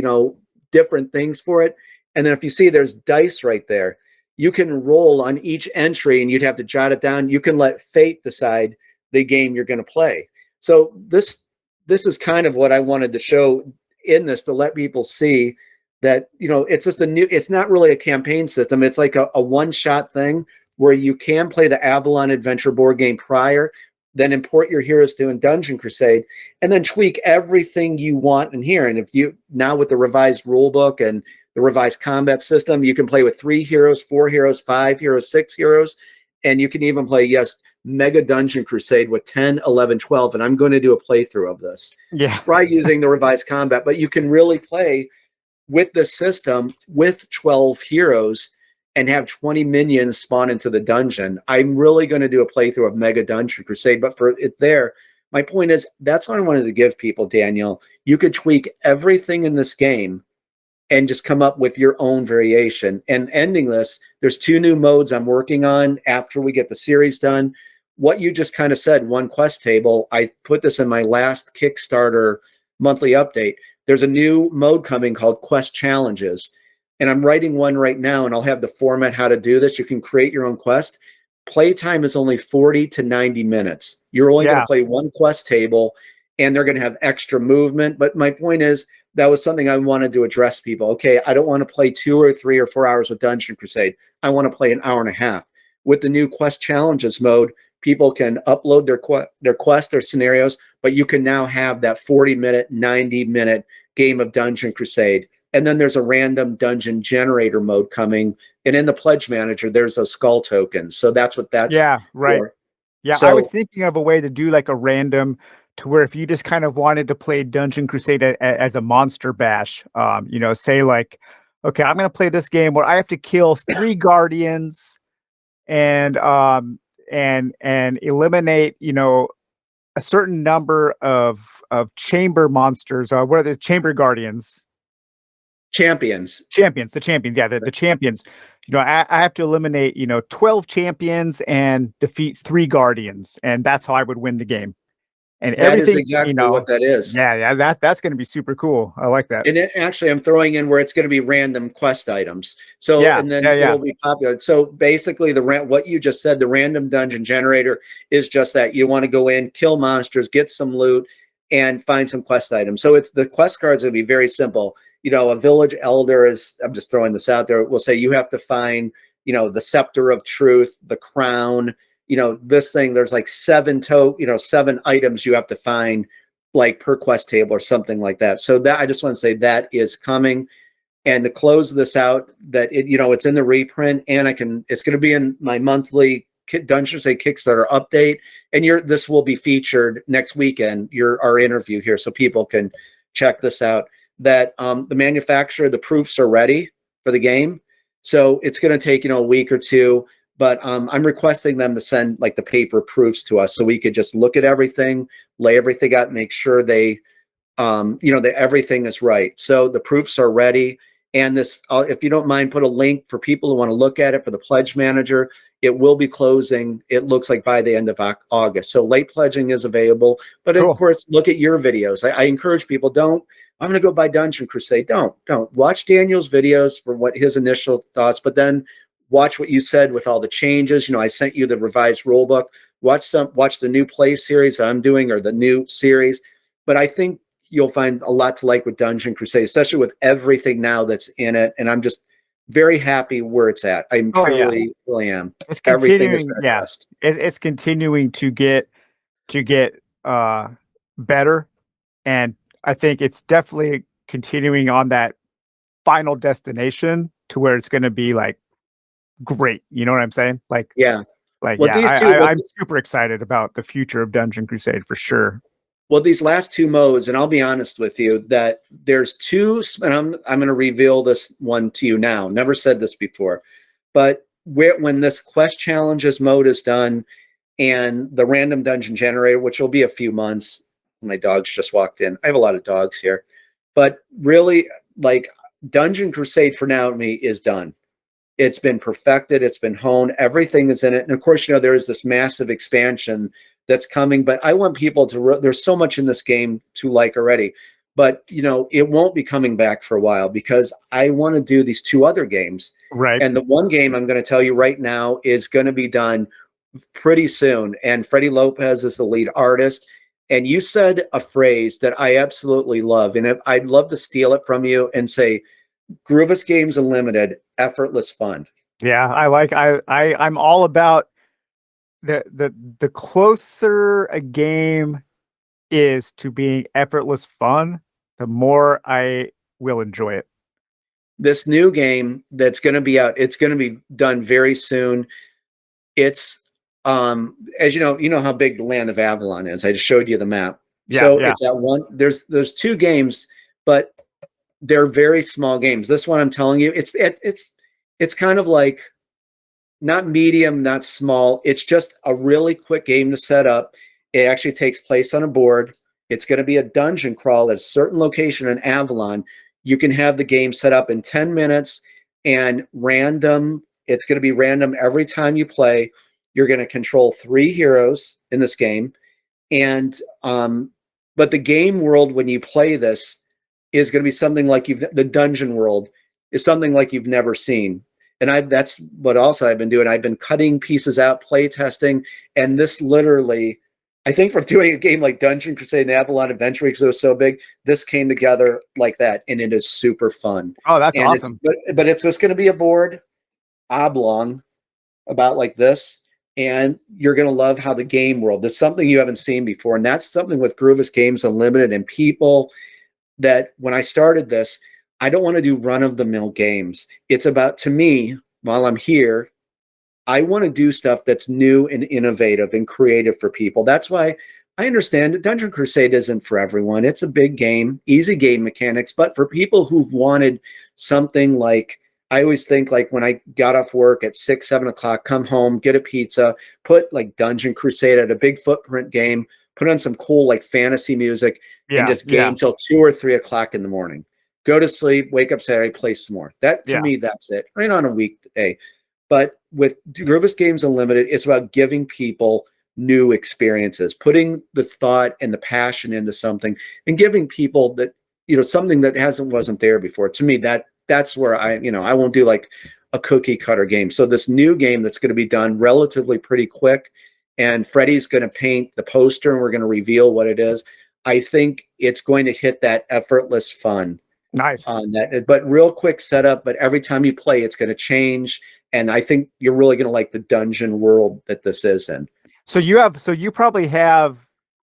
different things for it. And then if you see there's dice right there, you can roll on each entry and you'd have to jot it down. You can let fate decide the game you're going to play. So this is kind of what I wanted to show in this, to let people see that, it's just it's not really a campaign system. It's like a one-shot thing where you can play the Avalon Adventure board game prior, then import your heroes to in Dungeon Crusade, and then tweak everything you want in here. And if you now, with the revised rule book and the revised combat system, you can play with 3 heroes, 4 heroes, 5 heroes, 6 heroes, and you can even play, Mega Dungeon Crusade with 10, 11, 12. And I'm going to do a playthrough of this. Yeah. Right, using the revised combat, but you can really play with the system with 12 heroes and have 20 minions spawn into the dungeon. I'm really going to do a playthrough of Mega Dungeon Crusade, but for it there, my point is, that's what I wanted to give people, Daniel. You could tweak everything in this game and just come up with your own variation. And ending this, there's 2 new modes I'm working on after we get the series done. What you just kind of said, one quest table, I put this in my last Kickstarter monthly update. There's a new mode coming called Quest Challenges. And I'm writing one right now, and I'll have the format how to do this. You can create your own quest. Playtime is only 40 to 90 minutes. You're only going to play one quest table, and they're going to have extra movement. But my point is, that was something I wanted to address people. Okay, I don't want to play 2 or 3 or 4 hours with Dungeon Crusade. I want to play an hour and a half. With the new Quest Challenges mode, people can upload their quest or scenarios, but you can now have that 40-minute, 90-minute game of Dungeon Crusade. And then there's a random dungeon generator mode coming. And in the Pledge Manager, there's those skull tokens. So that's what that's right. for. Yeah, So, I was thinking of a way to do like a random, to where if you just kind of wanted to play Dungeon Crusade as a monster bash, say like, okay, I'm going to play this game where I have to kill 3 guardians and eliminate, a certain number of chamber monsters. What are the chamber guardians? champions. The champions. Yeah, the champions. I have to eliminate, 12 champions and defeat 3 guardians, and that's how I would win the game. And That is everything, exactly what that is. Yeah, that's going to be super cool. I like that. And actually, I'm throwing in where it's going to be random quest items. So, and then it'll be popular. So basically, what you just said, the random dungeon generator is just that. You want to go in, kill monsters, get some loot, and find some quest items. So the quest cards will be very simple. A village elder I'm just throwing this out there, will say you have to find, the scepter of truth, the crown, this thing. There's like 7 items you have to find, like per quest table or something like that. So that, I just want to say that is coming. And to close this out, that it's in the reprint, and it's going to be in my monthly Dungeon Crusade Kickstarter update. And this will be featured next weekend, our interview here, so people can check this out. That the manufacturer, the proofs are ready for the game. So it's going to take, a week or 2, but I'm requesting them to send like the paper proofs to us so we could just look at everything, lay everything out, make sure that everything is right. So the proofs are ready. And this, if you don't mind, put a link for people who want to look at it for the Pledge Manager. It will be closing, it looks like, by the end of August. So late pledging is available. But cool. Of course, look at your videos. I encourage people, I'm going to go buy Dungeon Crusade. Don't. Watch Daniel's videos for what his initial thoughts, but then watch what you said with all the changes. I sent you the revised rulebook. Watch the new play series I'm doing, or the new series. But I think you'll find a lot to like with Dungeon Crusade, especially with everything now that's in it. And I'm just very happy where it's at. I'm really am. It's continuing. It's continuing to get better. And I think it's definitely continuing on that final destination to where it's going to be like great. You know what I'm saying? I'm super excited about the future of Dungeon Crusade for sure. Well, these last 2 modes, and I'll be honest with you, that there's 2, and I'm going to reveal this one to you now. Never said this before, but when this Quest Challenges mode is done, and the random dungeon generator, which will be a few months. My dogs just walked in. I have a lot of dogs here, but really, like, Dungeon Crusade for now, to me, is done. It's been perfected. It's been honed. Everything is in it. And of course, there is this massive expansion that's coming, but I want people to, there's so much in this game to like already, but it won't be coming back for a while because I want to do these 2 other games. Right. And the one game I'm going to tell you right now is going to be done pretty soon. And Freddie Lopez is the lead artist. And you said a phrase that I absolutely love. And I'd love to steal it from you and say, Groovus Games Unlimited, effortless fun. Yeah, I'm all about the closer a game is to being effortless fun, the more I will enjoy it. This new game that's going to be out, it's going to be done very soon. It's as you know how big the land of Avalon is. I just showed you the map. Yeah, so yeah. It's at one, there's 2 games, but they're very small games. This one I'm telling you, it's kind of like not medium, not small. It's just a really quick game to set up. It actually takes place on a board. It's going to be a dungeon crawl at a certain location in Avalon. You can have the game set up in 10 minutes and random. It's going to be random every time you play. You're going to control 3 heroes in this game. And but the game world when you play this is going to be something like the dungeon world is something like you've never seen. And that's what also I've been doing. I've been cutting pieces out, play testing, and this literally, I think for doing a game like Dungeon Crusade and Avalon Adventure, because it was so big, this came together like that, and it is super fun. Oh, that's and awesome. But it's just going to be a board, oblong, about like this, and you're going to love how the game world, that's something you haven't seen before, and that's something with Groovus Games Unlimited and people that when I started this, I don't want to do run-of-the-mill games. It's about, to me, while I'm here, I want to do stuff that's new and innovative and creative for people. That's why I understand that Dungeon Crusade isn't for everyone. It's a big game, easy game mechanics, but for people who've wanted something like, I always think like when I got off work at 6, 7 o'clock, come home, get a pizza, put like Dungeon Crusade at a big footprint game, put on some cool like fantasy music, and just game till 2 or 3 o'clock in the morning. Go to sleep, wake up Saturday, play some more. That to me, that's it. Right on a weekday. But with Groovus Games Unlimited, it's about giving people new experiences, putting the thought and the passion into something, and giving people that something that wasn't there before. To me, that's where I won't do like a cookie cutter game. So this new game that's going to be done relatively pretty quick, and Freddie's going to paint the poster, and we're going to reveal what it is. I think it's going to hit that effortless fun. Nice. On that, but real quick setup, but every time you play, it's going to change. And I think you're really going to like the dungeon world that this is in. So you probably have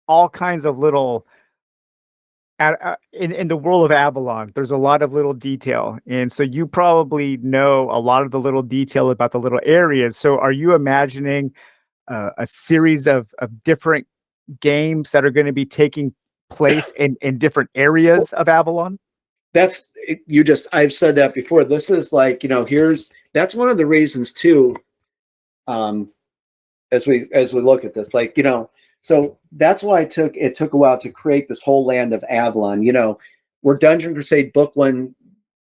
all kinds of little, in the world of Avalon, there's a lot of little detail. And so you probably know a lot of the little detail about the little areas. So are you imagining a series of different games that are going to be taking place in different areas of Avalon? I've said that before. This is like, that's one of the reasons too, as we look at this, like, so that's why it took a while to create this whole land of Avalon, where Dungeon Crusade book 1,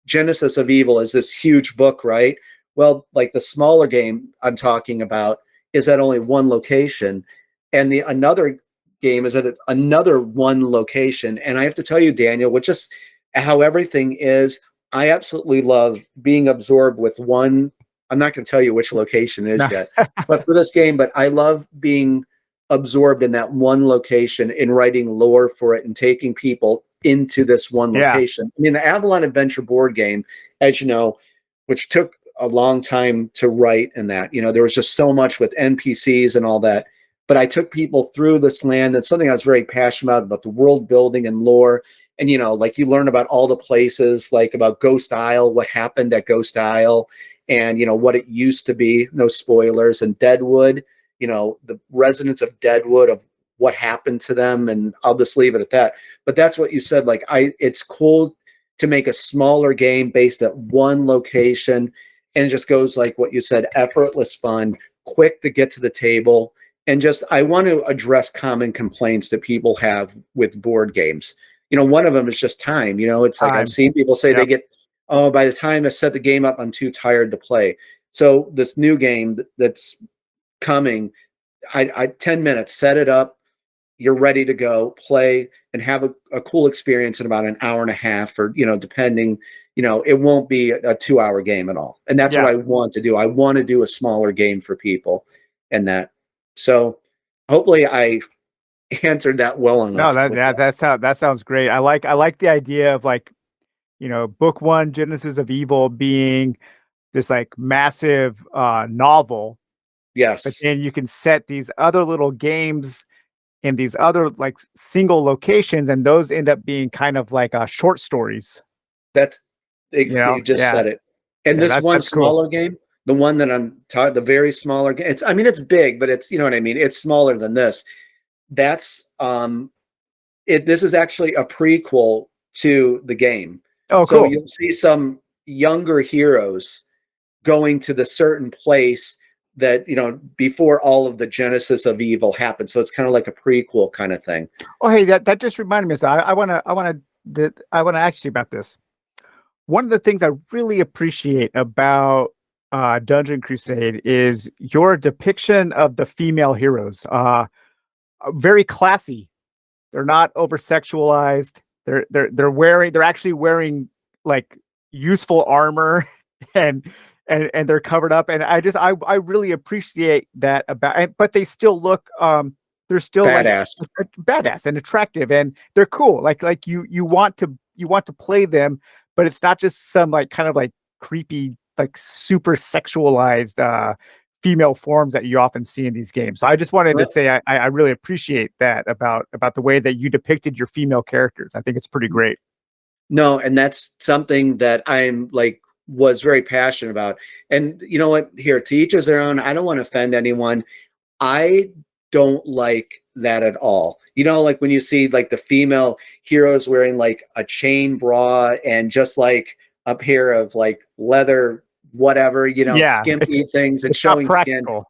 Genesis of Evil, is this huge book, right? Well, like the smaller game I'm talking about is at only one location, and another game is at another one location. And I have to tell you, Daniel, which is how everything is, I absolutely love being absorbed with one. I'm not going to tell you which location it is yet, but for this game, but I love being absorbed in that one location and writing lore for it and taking people into this one location. I mean, the Avalon Adventure board game, as you know, which took a long time to write, and that, there was just so much with NPCs and all that. But I took people through this land, and something I was very passionate about the world building and lore. And, like you learn about all the places, like about Ghost Isle, what happened at Ghost Isle, and, what it used to be, no spoilers, and Deadwood, the residents of Deadwood, of what happened to them. And I'll just leave it at that. But that's what you said. Like, it's cool to make a smaller game based at one location. And it just goes like what you said, effortless fun, quick to get to the table. And just, I want to address common complaints that people have with board games. One of them is just time. It's like I've seen people say they get, by the time I set the game up, I'm too tired to play. So this new game that's coming, I 10 minutes, set it up, you're ready to go play and have a cool experience in about an hour and a half, or, depending, it won't be a 2-hour game at all. And that's what Yeah. I want to do. I want to do a smaller game for people, and that. So hopefully I answered that well No, enough that with that that. that sounds great. I like the idea of like, book one, Genesis of Evil, being this like massive novel, but Yes, then you can set these other little games in these other like single locations, and those end up being kind of like short stories. that's you just Yeah, said it. And yeah, this one that's cool. smaller game, the one that I'm talking, the very smaller game, I mean, it's big, but it's, you know what I mean? It's smaller than this. That's this is actually a prequel to the game. Oh, So cool. you'll see some younger heroes going to the certain place that, before all of the genesis of evil happened. So it's kind of like a prequel kind of thing. Oh, hey, that just reminded me. So I want to ask you about this. One of the things I really appreciate about Dungeon Crusade is your depiction of the female heroes. Very classy. They're not over sexualized. They're actually wearing like useful armor and and they're covered up. And I really appreciate that about, but they still look they're still like Badass. badass and attractive, and they're cool. Like you want to play them, but it's not just some like kind of like creepy, like super sexualized female forms that you often see in these games. So I just wanted to Well, say I really appreciate that about the way that you depicted your female characters. I think it's pretty great. no, and that's something that I'm like, was very passionate about. And you know what? Here, to each is their own. I don't want to offend anyone. I don't like that at all. Like when you see like the female heroes wearing like a chain bra and just like a pair of like leather, whatever, Yeah, skimpy things and it's not showing skin. practical.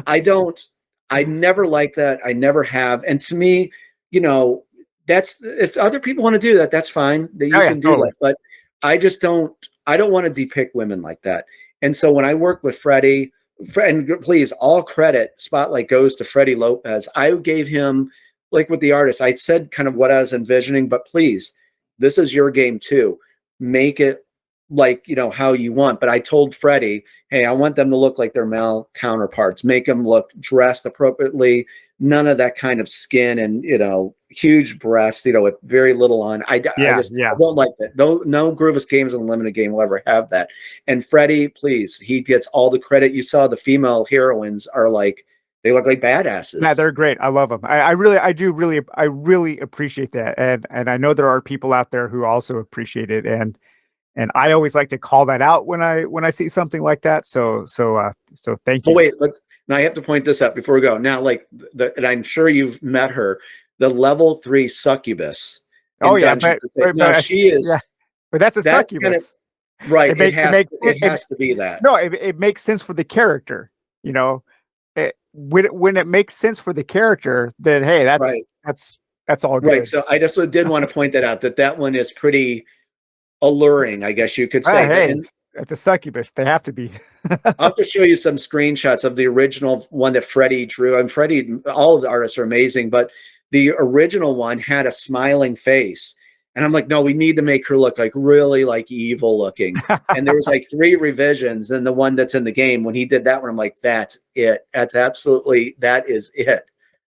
I don't, I never like that. I never have. And to me, you know, that's, if other people want to do that, that's fine, that Oh you yeah, can do totally. that. But I just don't, I don't want to depict women like that. And so when I work with Freddie, and please, all credit, spotlight goes to Freddie Lopez. I gave him, like with the artist, I said kind of what I was envisioning, but please, this is your game too. Make it like, how you want. But I told Freddie, hey, I want them to look like their male counterparts, make them look dressed appropriately, none of that kind of skin and, huge breasts, with very little on. I Yeah, just, I yeah. don't like that. No Groovus games and limited game will ever have that. And Freddie, please, he gets all the credit. You saw the female heroines are like, they look like Yeah, badasses. they're great. I love them. I really appreciate that, and I know there are people out there who also appreciate it, and I always like to call that out when I see something like that. So thank Oh, you. wait, now I have to point this out before we go. Now, like, and I'm sure you've met her, the level 3 succubus Oh in yeah, Dungeon Crusade. Now, she yeah, is, but that's a that's kind of succubus. right. It makes it makes It has to be that. no, it makes sense for the character. You know, when it makes sense for the character, then hey, Right. that's all Right. good. So I just did want to point that out, that one is pretty alluring, I guess you could say. Hey, And it's a succubus. They have to be. I'll have to show you some screenshots of the original one that Freddie drew. And Freddie, all of the artists are amazing, but the original one had a smiling face. And I'm like, no, we need to make her look like really like evil looking. And there was like 3 revisions, and the one that's in the game, when he did that one, I'm like, that's it. That is it.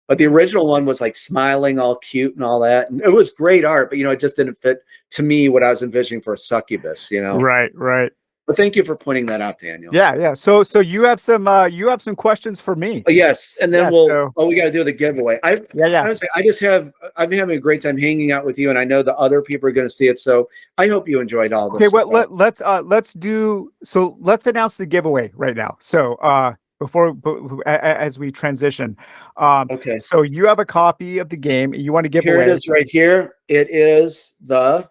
But the original one was like smiling, all cute and all that. And it was great art, but it just didn't fit to me what I was envisioning for a succubus. Right, right. But thank you for pointing that out, Daniel. Yeah, yeah. So you have some questions for me. Oh, yes, and then Yeah. So we got to do the giveaway. yeah, yeah. I would say I've been having a great time hanging out with you, and I know the other people are going to see it. So I hope you enjoyed all Okay, this so well far. let's announce the giveaway right now. So as we transition, Okay, so you have a copy of the game and you want to give here it away. is, right here. It is the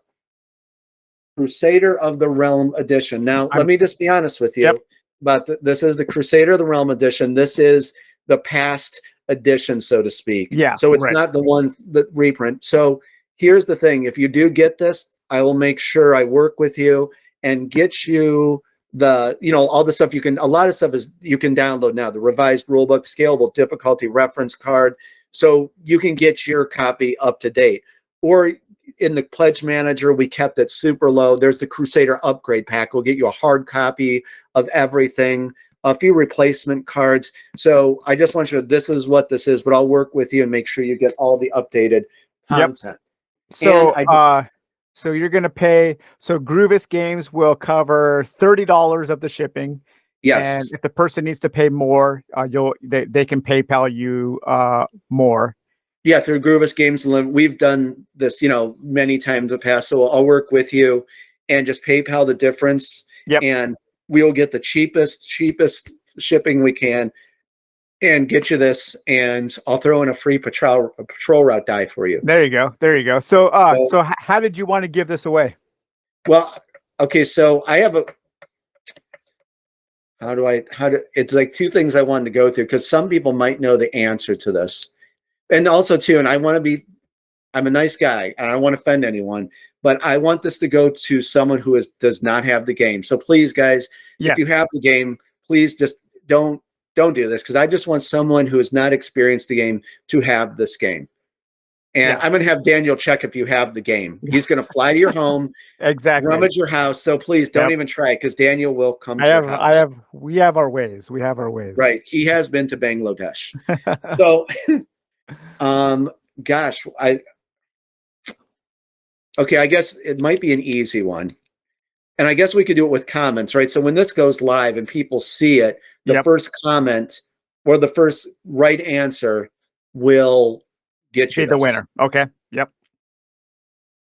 Crusader of the Realm edition. Now, let I'm me just be honest with Yep. you. But this is the Crusader of the Realm edition. This is the past edition, so to speak. Yeah, So it's right. not the one that reprint. So here's the thing: if you do get this, I will make sure I work with you and get you all the stuff a lot of stuff is you can download now, the revised rulebook, scalable difficulty reference card, so you can get your copy up to date. Or in the pledge manager, we kept it super low. There's the Crusader upgrade pack. We'll get you a hard copy of everything, a few replacement cards. So I just want you to, this is what this is, but I'll work with you and make sure you get all the updated content. So, so you're going to pay, so Groovus Games will cover $30 of the shipping. Yes. And if the person needs to pay more, they can PayPal you more. Yeah, through Groovus Games. We've done this, many times in the past. So I'll work with you and just PayPal the difference. Yep. And we'll get the cheapest shipping we can and get you this. And I'll throw in a free patrol route die for you. There you go. So, so how did you want to give this away? Well, okay. So I have it's like two things I wanted to go through, because some people might know the answer to this. And also too, and I'm a nice guy and I don't want to offend anyone, but I want this to go to someone who does not have the game. So please, guys, if you have the game, please just don't do this, because I just want someone who has not experienced the game to have this game. And I'm going to have Daniel check if you have the game. He's going to fly to your home, exactly, rummage your house. So please don't even try it, because Daniel will come to your house. We have our ways. Right. He has been to Bangladesh. So, gosh, I guess it might be an easy one. And I guess we could do it with comments, right? So when this goes live and people see it, the first comment or the first right answer will get you the winner. Okay. Yep.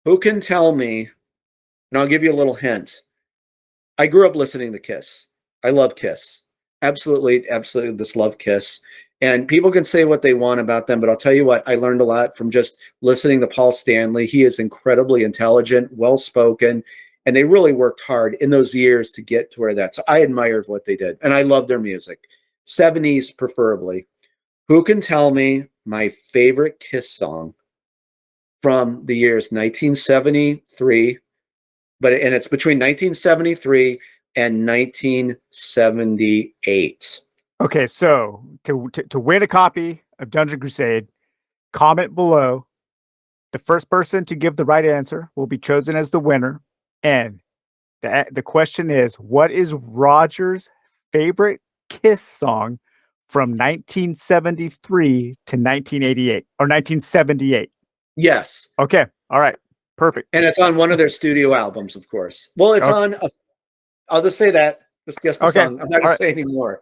Who can tell me, and I'll give you a little hint. I grew up listening to Kiss. I love Kiss. Absolutely just love Kiss. And people can say what they want about them, but I'll tell you what, I learned a lot from just listening to Paul Stanley. He is incredibly intelligent, well-spoken, and they really worked hard in those years to get to where that. So I admired what they did, and I love their music. 70s preferably. Who can tell me my favorite Kiss song from the years 1973, and it's between 1973 and 1978. Okay, so to win a copy of Dungeon Crusade, comment below. The first person to give the right answer will be chosen as the winner. And the question is, what is Rodger's favorite Kiss song from 1973 to 1988 or 1978? Yes. Okay. All right. Perfect. And it's on one of their studio albums, of course. Well, it's on. I'll just say that. Just guess the song. I'm not going to say any more.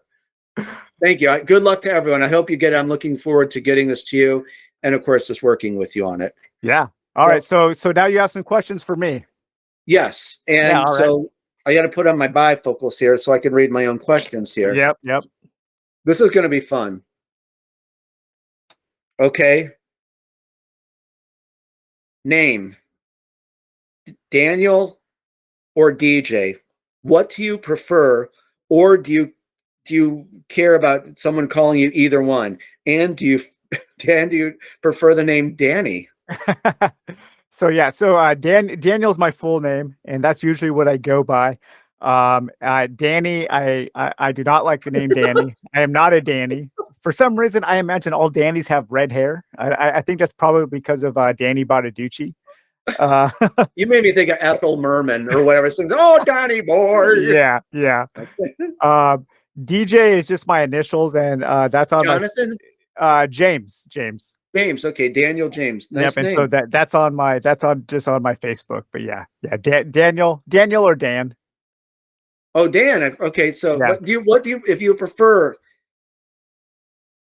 Thank you. Good luck to everyone. I hope you get it. I'm looking forward to getting this to you, and of course, just working with you on it. Yeah. All right. So now you have some questions for me. Yes. And so I got to put on my bifocals here so I can read my own questions here. Yep. This is going to be fun. Okay. Name. Daniel or DJ? What do you prefer, or do you care about someone calling you either one? And do you prefer the name Danny? So Daniel's my full name, and that's usually what I go by. Danny, I do not like the name Danny. I am not a Danny. For some reason, I imagine all Dannys have red hair. I think that's probably because of Danny Bottaducci. You made me think of Ethel Merman or whatever. Saying, "Oh, Danny boy." Yeah. DJ is just my initials, and that's on Jonathan. James. Okay, Daniel James. Nice name. And so that's on my Facebook. But yeah, Daniel or Dan. Oh, Dan. Okay, so what do you if you prefer?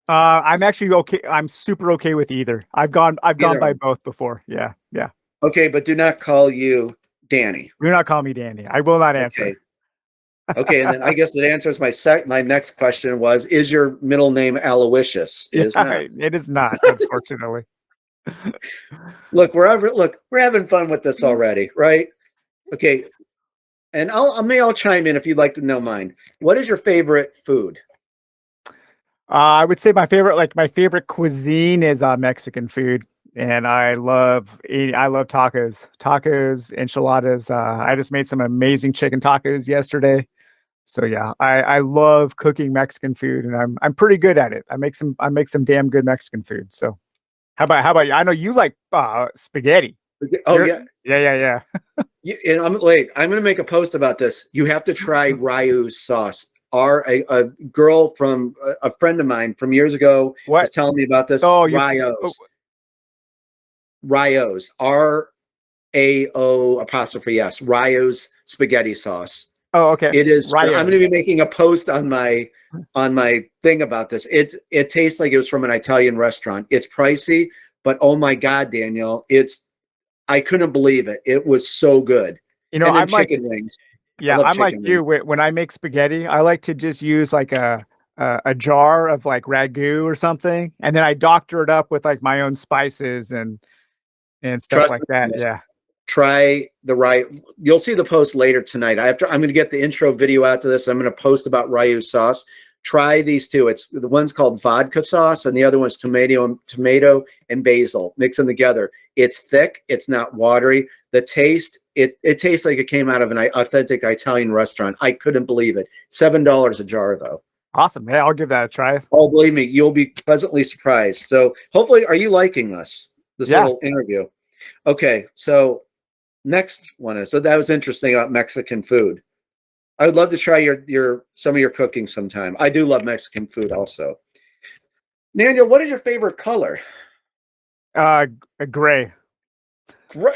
I'm actually okay. I'm super okay with either. I've gone by both before. Yeah. Okay, but do not call you Danny. Do not call me Danny. I will not answer. Okay, and then I guess that answers my next question was, is your middle name Aloysius? It is not. It is not, unfortunately. Look, we're having fun with this already, right? Okay. And I'll chime in if you'd like to know mine. What is your favorite food? I would say my favorite cuisine is Mexican food. And I love tacos, enchiladas. I just made some amazing chicken tacos yesterday. So yeah, I love cooking Mexican food, and I'm pretty good at it. I make some damn good Mexican food. So how about you? I know you like spaghetti. Oh You're yeah. yeah. And I'm going to make a post about this. You have to try Ryu's sauce. A girl from a friend of mine from years ago was What? telling me about this. Oh, you. Oh, Ryu's RAO apostrophe S. Ryu's spaghetti sauce. oh, okay. It is. I'm going to be Rio's. making a post on my thing about this. It tastes like it was from an Italian restaurant. It's pricey, but oh my God, Daniel, I couldn't believe it. It was so good. You know, And then I'm like chicken wings. I yeah, love I'm like chicken wings. you. When I make spaghetti, I like to just use like a jar of like ragu or something, and then I doctor it up with like my own spices and stuff Trust like me on that. this. Yeah. Try the right. You'll see the post later tonight. I'm going to get the intro video out to this. I'm going to post about Ryu sauce. Try these two. It's the one's called vodka sauce, and the other one's tomato and basil. Mix them together. It's thick. It's not watery. The taste. It tastes like it came out of an authentic Italian restaurant. I couldn't believe it. $7 a jar though. Awesome. Yeah, I'll give that a try. Oh, believe me, you'll be pleasantly surprised. So hopefully, are you liking this Yeah. little interview? Okay, so next one is, so that was interesting about Mexican food. I would love to try your some of your cooking sometime. I do love Mexican food also. Daniel, what is your favorite color? Gray.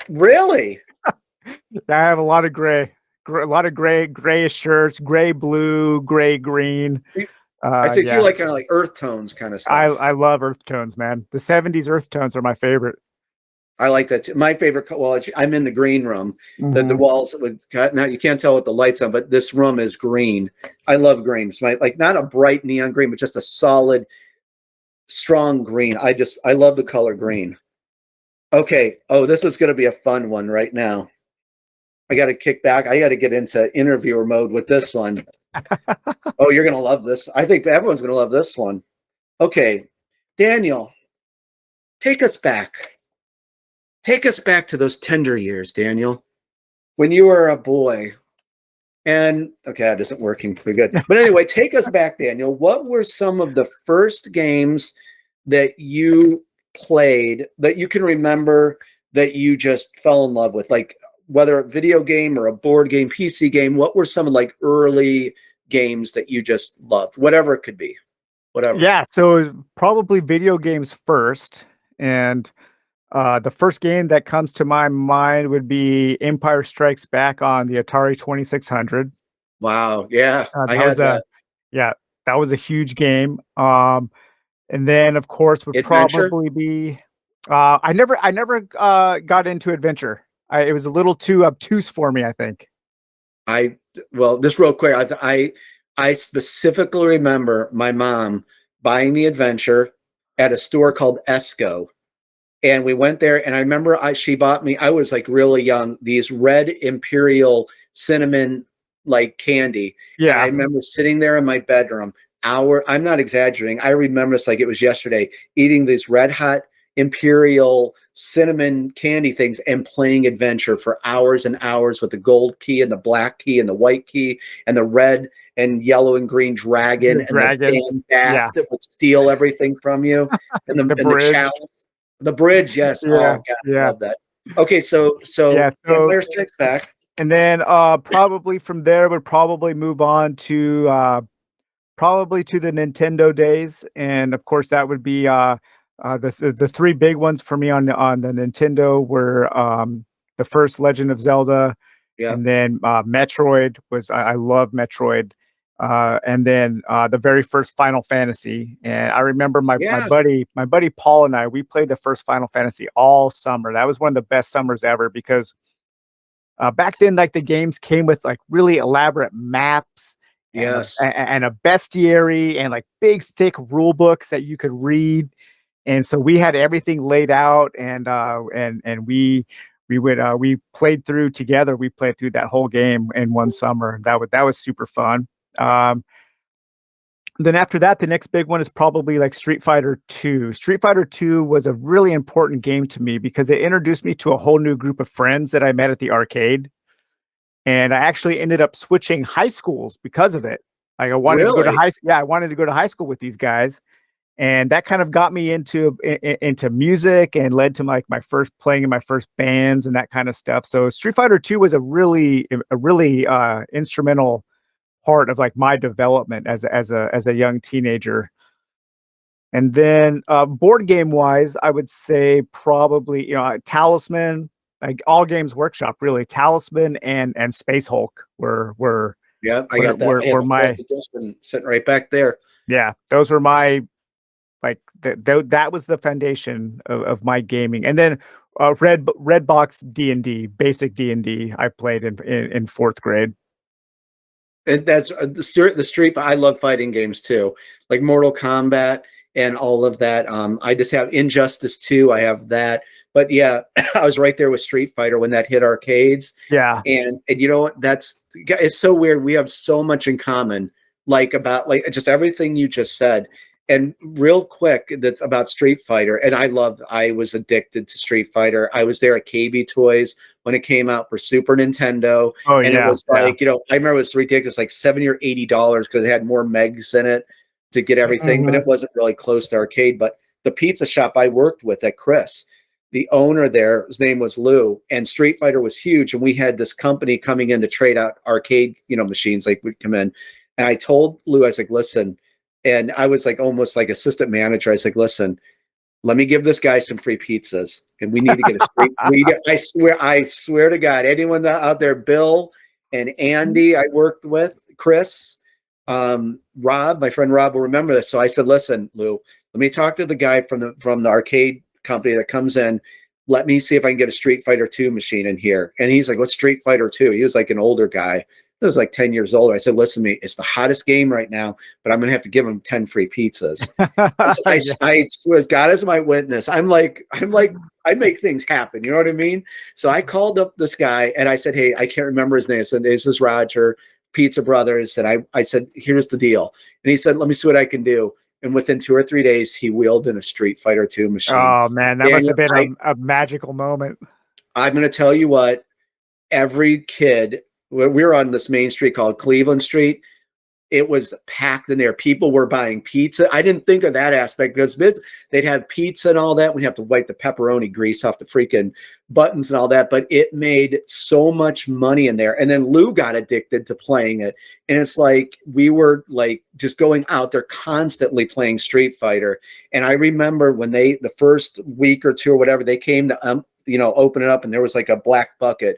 Really? I have a lot of gray. A lot of grayish shirts, gray blue, gray green. I think you Yeah. like kind of like earth tones kind of stuff. I love earth tones, man. The 70s earth tones are my favorite. I like that too. My favorite. Well, I'm in the green room. The Mhm. walls now you can't tell with the lights on, but this room is green. I love green. It's like not a bright neon green, but just a solid, strong green. I love the color green. Okay. Oh, this is going to be a fun one right now. I got to kick back. I got to get into interviewer mode with this one. Oh, you're going to love this. I think everyone's going to love this one. Okay. Daniel, take us back. Take us back to those tender years, Daniel, when you were a boy. And okay, that isn't working pretty good. But anyway, take us back, Daniel. What were some of the first games that you played that you can remember that you just fell in love with? Like whether a video game or a board game, PC game, what were some of like early games that you just loved? Whatever it could be. Whatever. Yeah, so it was probably video games first, and the first game that comes to my mind would be Empire Strikes Back on the Atari 2600. Wow. Yeah, I That was had a that. yeah, that was a huge game. And then of course would Adventure. probably be I never got into adventure. It was a little too obtuse for me, I think. I well, just real quick, I specifically remember my mom buying me Adventure at a store called Esco, and we went there. And I remember she bought me. I was like really young. These red Imperial cinnamon like candy, and I Yeah. remember sitting there in my bedroom. I'm not exaggerating. I remember this like it was yesterday. Eating these red hot Imperial cinnamon candy things and playing Adventure for hours and hours with the gold key and the black key and the white key and the red and yellow and green dragon The and the dragons. damn bat Yeah. that would steal everything from you and The the bridge. chalice, the bridge. Yes. Yeah. Oh God, I Yeah. love that. Okay, Yeah. so So Empire Strikes Back. and then probably from there would probably move on to probably to the Nintendo days, and of course that would be the three big ones for me on the Nintendo were the first Legend of Zelda, Yeah, and then Metroid was I love Metroid, and then the very first Final Fantasy. And I remember yeah, my buddy Paul and I, we played the first Final Fantasy all summer. That was one of the best summers ever because back then, like the games came with like really elaborate maps yes, and a bestiary and like big thick rule books that you could read. And so we had everything laid out, and we played through together. We played through that whole game in one summer. That was super fun. Um, then after that, the next big one is probably like Street Fighter 2. Street Fighter 2 was a really important game to me because it introduced me to a whole new group of friends that I met at the arcade. and I actually ended up switching high schools because of it. Like I wanted to go to Really? I wanted to go to high school with these guys, and that kind of got me into music and led to like my first playing in my first bands and that kind of stuff. So Street Fighter 2 was a really instrumental part of like my development as a young teenager. And then board game wise, I would say probably Talisman, like all Games Workshop, really. Talisman and Space Hulk Yeah, I were got that. were, I have were a fourth my edition sitting right back there. yeah, those were my like that was the foundation of my gaming. And then red box D&D, basic D&D I played in fourth grade. And that's the Street. I love fighting games too, like Mortal Kombat and all of that. I just have Injustice 2. I have that. But yeah, I was right there with Street Fighter when that hit arcades. Yeah. And you know what? It's so weird. We have so much in common, like about like just everything you just said. And real quick, that's about Street Fighter. And I was addicted to Street Fighter. I was there at KB Toys when it came out for Super Nintendo. Oh And it yeah, was like, I remember it was ridiculous, like $70 or $80 because it had more megs in it to get everything, but Mhm. it wasn't really close to arcade. But the pizza shop I worked with at Chris, the owner there, his name was Lou, and Street Fighter was huge. And we had this company coming in to trade out arcade, machines like would come in. And I told Lou, I was like, listen, and I was like almost like assistant manager. I was like, listen, let me give this guy some free pizzas, and we need to get a street. I swear to God, anyone out there, Bill and Andy, I worked with, Chris, Rob, my friend Rob will remember this. So I said, listen, Lou, let me talk to the guy from the arcade company that comes in. Let me see if I can get a Street Fighter 2 machine in here. And he's like, what's Street Fighter 2? He was like an older guy. He was like 10 years older. I said, listen to me, it's the hottest game right now, but I'm going to have to give him 10 free pizzas. Yeah. I swear, God is my witness. I'm like, I make things happen. You know what I mean? So I called up this guy and I said, hey, I can't remember his name. I said, this is Rodger, Pizza Brothers. And I said, here's the deal. And he said, let me see what I can do. And within 2 or 3 days, he wheeled in a Street Fighter 2 machine. Oh man, that must Daniel, have been a magical moment. I'm going to tell you what, every kid, we were on this main street called Cleveland Street. It was packed in there. People were buying pizza. I didn't think of that aspect because they'd have pizza and all that. We'd have to wipe the pepperoni grease off the freaking buttons and all that. But it made so much money in there. And then Lou got addicted to playing it. And it's like we were like just going out there constantly playing Street Fighter. And I remember when the first week or two or whatever, they came to open it up, and there was like a black bucket.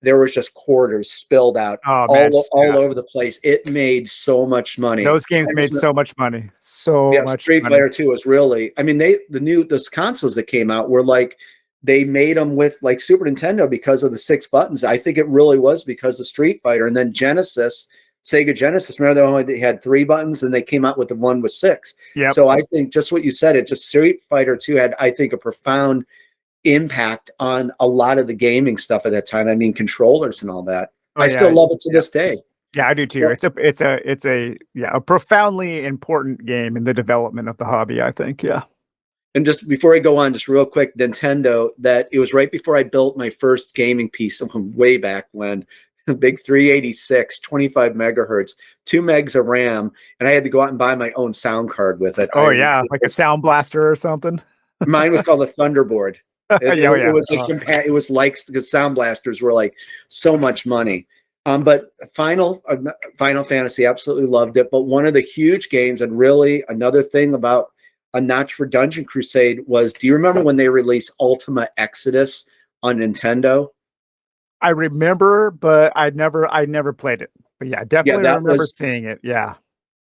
There was just quarters spilled out Oh man, all over the place. It made so much money. those games made so much money. So Yeah, much Street money. Fighter 2 was really, I mean, those consoles that came out were like, they made them with like Super Nintendo because of the 6 buttons. I think it really was because of Street Fighter. And then Sega Genesis, remember they had 3 buttons and they came out with the one with 6. Yep. So I think just what you said, it just Street Fighter 2 had, I think, a profound impact on a lot of the gaming stuff at that time. I mean, controllers and all that. Oh, I yeah. still love it to this day. Yeah, I do too. Yeah. It's a profoundly important game in the development of the hobby, I think. Yeah. And just before I go on, just real quick, Nintendo, that it was right before I built my first gaming piece way back when, a big 386, 25 megahertz, 2 megs of RAM, and I had to go out and buy my own sound card with it. Oh yeah, like a Sound Blaster or something. Mine was called a Thunderboard. It was like the Sound Blasters were like so much money. But Final Fantasy, absolutely loved it. But one of the huge games, and really another thing about a notch for Dungeon Crusade was, do you remember when they released Ultima Exodus on Nintendo? I remember, but I never played it. But yeah, definitely remember seeing it. Yeah.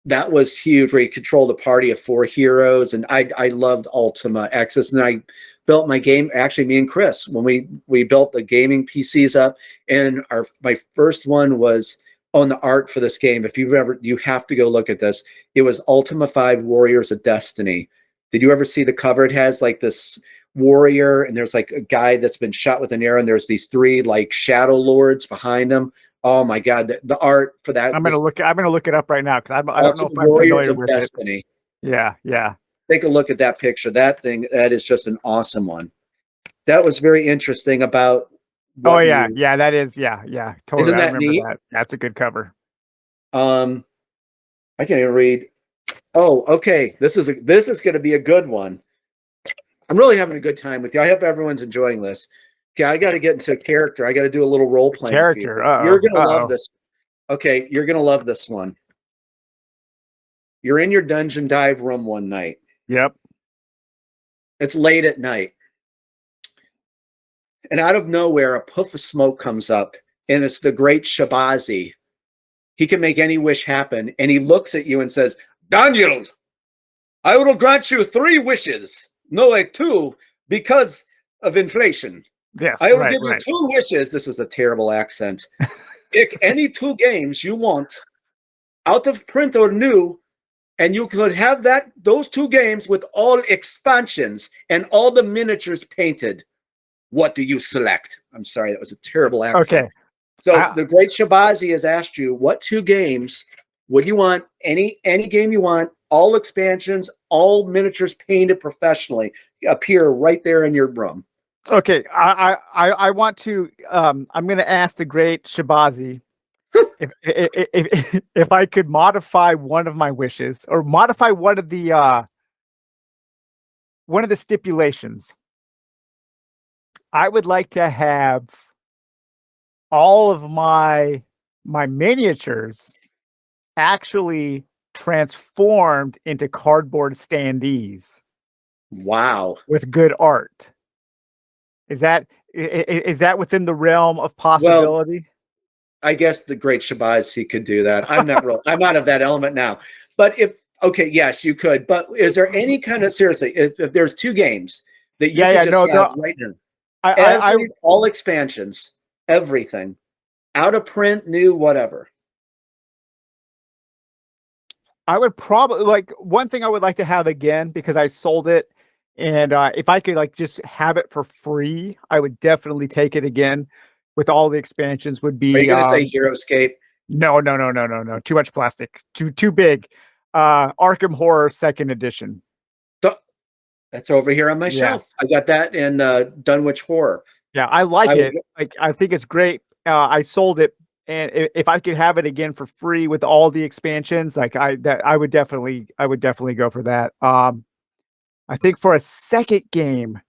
That was huge, where you controlled a party of 4 heroes, and I loved Ultima Exodus. And I built my game, actually me and Chris, when we built the gaming PCs up, and my first one was on the art for this game. If you have to go look at this. It was Ultima 5 Warriors of Destiny. Did you ever see the cover? It has like this warrior, and there's like a guy that's been shot with an arrow, and there's these 3 like shadow lords behind him. Oh my God, the art for that. I'm gonna look it up right now because I don't know if I'm Warriors familiar of with Destiny. it. Yeah. Take a look at that picture. That is just an awesome one. That was very interesting about Oh what yeah, you yeah, that is, yeah, totally. isn't I that remember neat? that. That's a good cover. Um, I can't even read. Oh, okay. This is going to be a good one. I'm really having a good time with you. I hope everyone's enjoying this. Okay, I got to get into character. I got to do a little role playing for you. Character. You're Uh-oh. going to love Uh-oh. this. Okay, you're going to love this one. You're in your dungeon dive room one night. Yep. It's late at night. And out of nowhere, a puff of smoke comes up, and it's the great Shabazi. He can make any wish happen. And he looks at you and says, Daniel, I will grant you 3 wishes. No, like 2, because of inflation. Yes, I will right, give you right. 2 wishes. This is a terrible accent. Pick any 2 games you want, out of print or new, and you could have those 2 games with all expansions and all the miniatures painted. What do you select? I'm sorry, that was a terrible accent. Okay. So I, the great Shabazi has asked you, what 2 games would you want? Any game you want, all expansions, all miniatures painted professionally, appear right there in your room. okay. I want to I'm gonna ask the great Shabazi if I could modify one of my wishes or modify one of the stipulations. I would like to have all of my miniatures actually transformed into cardboard standees Wow. with good art. Is that within the realm of Well, possibility? I guess the great Shabazi could do that. I'm out of that element now. But okay, yes, you could. But is there any kind of, seriously, if there's 2 games that you Yeah, could yeah, just no, have no. right now, I all expansions, everything, out of print, new, whatever. I would probably like one thing I would like to have again because I sold it, and if I could like just have it for free, I would definitely take it again. With all the expansions, would Are you be going to say HeroScape? no, no, no, no, no, no. Too much plastic. Too big. Arkham Horror Second Edition. That's over here on my Yeah, shelf. I got that in Dunwich Horror. yeah. I like I would, it. Like I think it's great. I sold it, and if I could have it again for free with all the expansions, like I would definitely go for that. I think for a second game,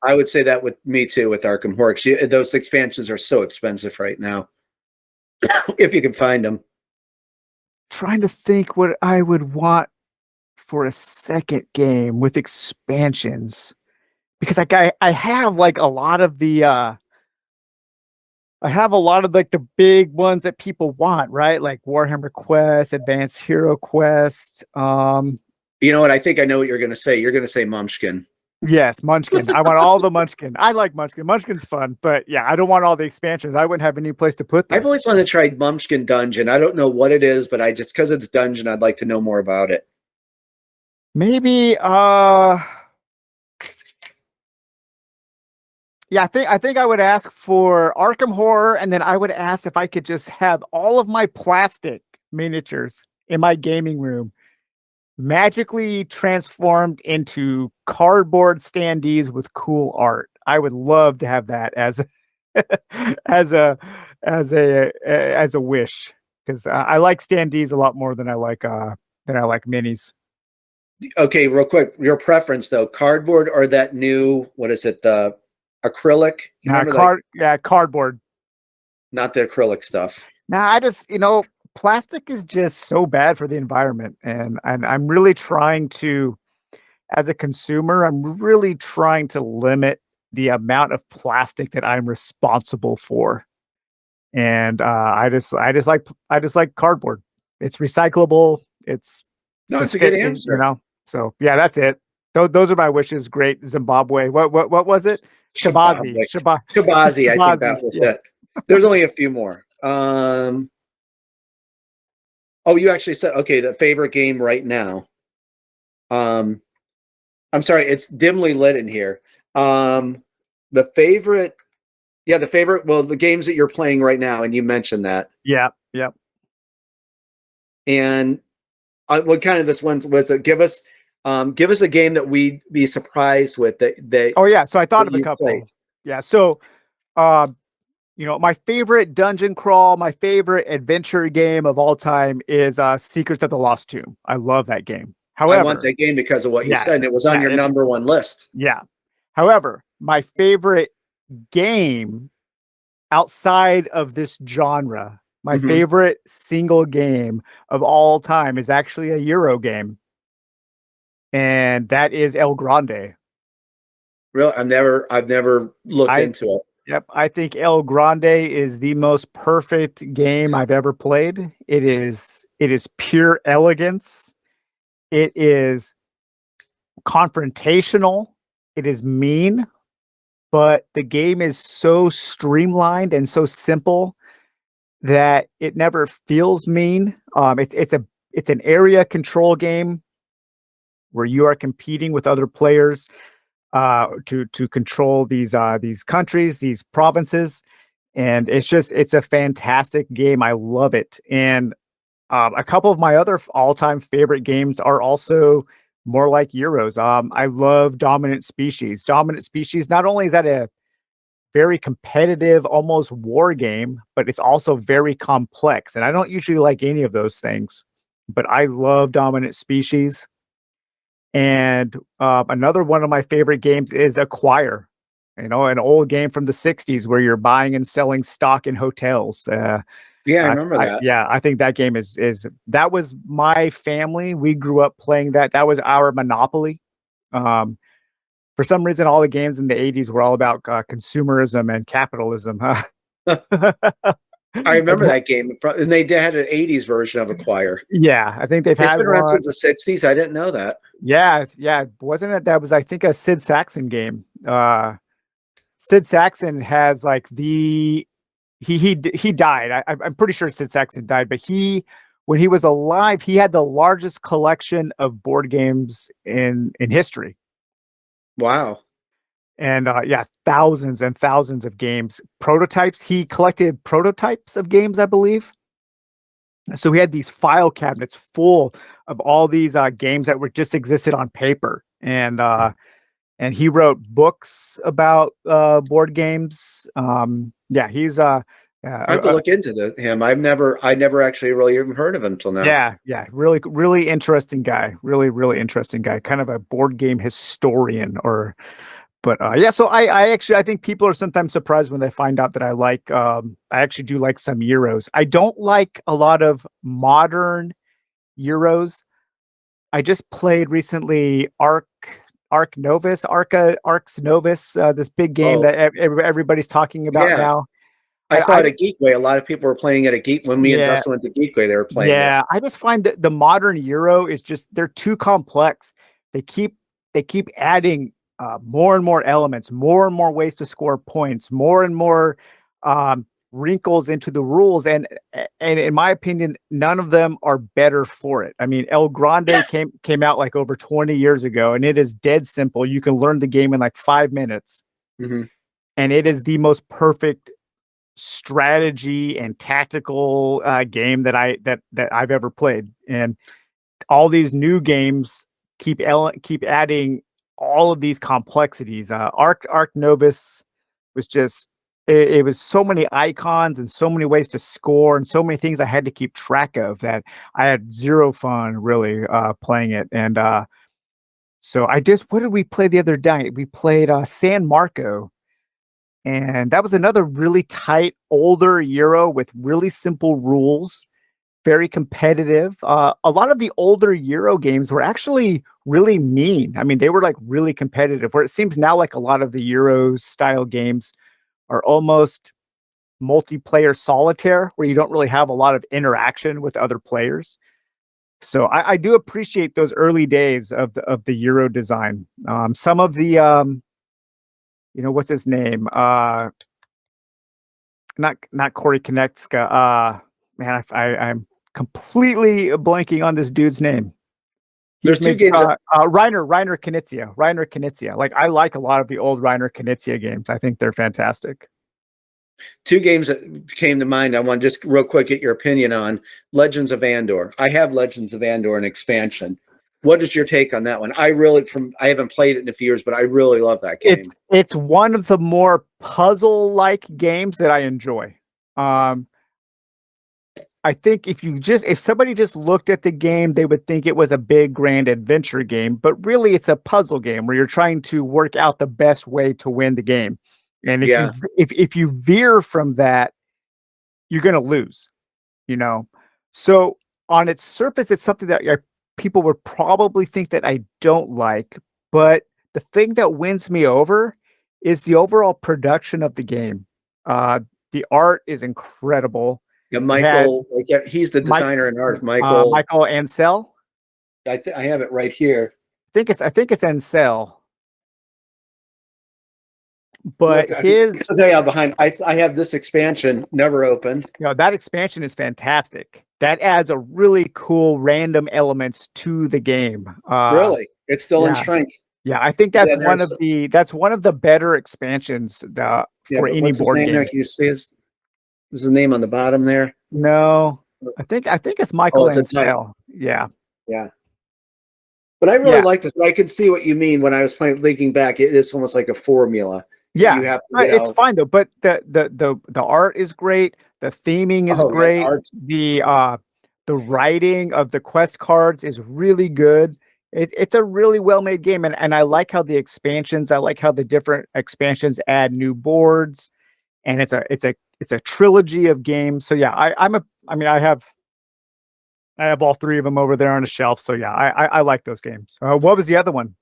I would say that with me too with Arkham Horror. Those expansions are so expensive right now. If you can find them. trying to think what I would want for a second game with expansions because like I have like a lot of the I have a lot of like the big ones that people want, right? Like Warhammer Quest, Advanced Hero Quest. You know what? I think I know what you're going to say. You're going to say Munchkin. Yes, Munchkin. I want all the Munchkin. I like Munchkin. Munchkin's fun, but yeah, I don't want all the expansions. I wouldn't have any place to put I've them. always wanted to try Munchkin Dungeon. I don't know what it is, but I just, because it's Dungeon, I'd like to know more about it. Maybe yeah, I think I would ask for Arkham Horror, and then I would ask if I could just have all of my plastic miniatures in my gaming room magically transformed into cardboard standees with cool art. I would love to have that as as a as a wish because I like standees a lot more than I like minis. Okay, real quick, your preference though, cardboard or that new, what is it, the acrylic? You remember that? Cardboard. Not the acrylic stuff. Now I just plastic is just so bad for the environment, and I'm really trying to, as a consumer, I'm really trying to limit the amount of plastic that I'm responsible for. And I just like cardboard. It's recyclable. It's No, a it's a good state, you answer. know. So yeah, that's it. Those are my wishes. Great Zimbabwe. What was it? Shabazi. Zimbabwe. Shabazi, I think Shabazi. that was Yeah. it. There's only a few more. Oh, you actually said, okay, the favorite game right now. I'm sorry, it's dimly lit in here. The favorite, yeah, the favorite, well, the games that you're playing right now, and you mentioned that. Yeah. Yep. And what kind of this one was it? Give us a game that we'd be surprised with that Oh yeah. So I thought that of a you played. couple. Yeah. So, uh, my favorite dungeon crawl, my favorite adventure game of all time is Secrets of the Lost Tomb. I love that game. I want However, that game because of what you yeah, said, and it was on yeah, your number one list. yeah. However, my favorite game outside of this genre, my Hmm. favorite single game of all time is actually a Euro game, and that is El Grande. Really, I've never looked I into it. Yep, I think El Grande is the most perfect game I've ever played. It is pure elegance. It is confrontational. It is mean, but the game is so streamlined and so simple that it never feels mean. It's an area control game where you are competing with other players to control these countries, these provinces, and it's a fantastic game. I love it, and a couple of my other all-time favorite games are also more like Euros. I love Dominant Species. Dominant Species. Not only is that a very competitive, almost war game, but it's also very complex. And I don't usually like any of those things, but I love Dominant Species. And another one of my favorite games is Acquire, an old game from the 60s where you're buying and selling stock in hotels. Yeah, I remember that. Yeah, I think that game is that was my family. We grew up playing that. That was our monopoly. Um, for some reason, all the games in the 80s were all about consumerism and capitalism. Huh? I remember And that game, and they had an '80s version of Acquire. yeah, I think they've It's had been around one. since the '60s. I didn't know that. Yeah, yeah. Wasn't it? That was, I think, a Sid Saxon game. Sid Saxon has like he died. I'm pretty sure Sid Saxon died, but when he was alive, he had the largest collection of board games in history. Wow. And yeah, thousands and thousands of games, prototypes. He collected prototypes of games, I believe. So he had these file cabinets full of all these games that were just existed on paper, and he wrote books about board games. Yeah, he's I have to look into him. I never actually really even heard of him until now. yeah, yeah, really, really interesting guy. Really, really interesting guy. Kind of a board game historian, or but yeah. So I think people are sometimes surprised when they find out that I like. I actually do like some Euros. I don't like a lot of modern Euros. I just played recently Arc Novus, Arcs Novus, this big game Oh, that everybody's talking about yeah. now. I saw I it at Geekway. A lot of people were playing it at Geek when me and Yeah, Dustin went to Geekway. They were playing it. yeah. I just find that the modern Euro is just they're too complex. They keep they keep adding more and more elements, more and more ways to score points, more and more um, wrinkles into the rules, and in my opinion, none of them are better for it. I mean, El Grande came out like over 20 years ago, and it is dead simple. You can learn the game in like 5 minutes, Hmm. and it is the most perfect strategy and tactical game that I've ever played. And all these new games keep adding all of these complexities. Arc Novus was just it was so many icons and so many ways to score and so many things I had to keep track of that I had zero fun really playing it. And so what did we play the other day? We played San Marco, and that was another really tight, older Euro with really simple rules, very competitive. A lot of the older Euro games were actually really mean. I mean, they were like really competitive, where it seems now like a lot of the Euro style games are almost multiplayer solitaire, where you don't really have a lot of interaction with other players. So I do appreciate those early days of the Euro design. Some of the what's his name? Not Corey Konechka. Man, I'm completely blanking on this dude's name. There's He's two made games that Reiner Knizia. Reiner Knizia. Like I like a lot of the old Reiner Knizia games. I think they're fantastic. two games that came to mind. I want to just real quick get your opinion on Legends of Andor. I have Legends of Andor an expansion. What is your take on that one? I haven't played it in a few years, but I really love that It's game. it's one of the more puzzle-like games that I enjoy. Um, I think if somebody just looked at the game, they would think it was a big grand adventure game, but really it's a puzzle game where you're trying to work out the best way to win the game. And Yeah. if you veer from that, you're going to lose, you know. So on its surface, it's something that people would probably think that I don't like, but the thing that wins me over is the overall production of the game. Uh, the art is incredible. Yeah, It had Michael, like, yeah, he's the Mike designer in art. Michael, Michael Ansel. I have it right here. I think it's Ansel, Look, but his this is AI behind. I have this expansion never opened. that expansion is fantastic. That adds a really cool random elements to the game. Really, it's still in Yeah, shrink. yeah, I think Yeah, there's that's one of the better expansions yeah, for but any what's his board name there? game. Can you see his name on the bottom there? No, I think it's Oh, Michael at the top. Ansel. Yeah, Yeah. But I really yeah, like this. I can see what you mean when I was playing thinking back. It is almost like a formula. yeah. You have to, It's fine though. But the art is great. The theming is oh yeah, the great. art. The writing of the quest cards is really good. It's a really well made game, and I like how the expansions. I like how the different expansions add new boards, and it's a trilogy of games. So yeah, I mean I have all three of them over there on a shelf. So yeah, I like those games. What was the other one?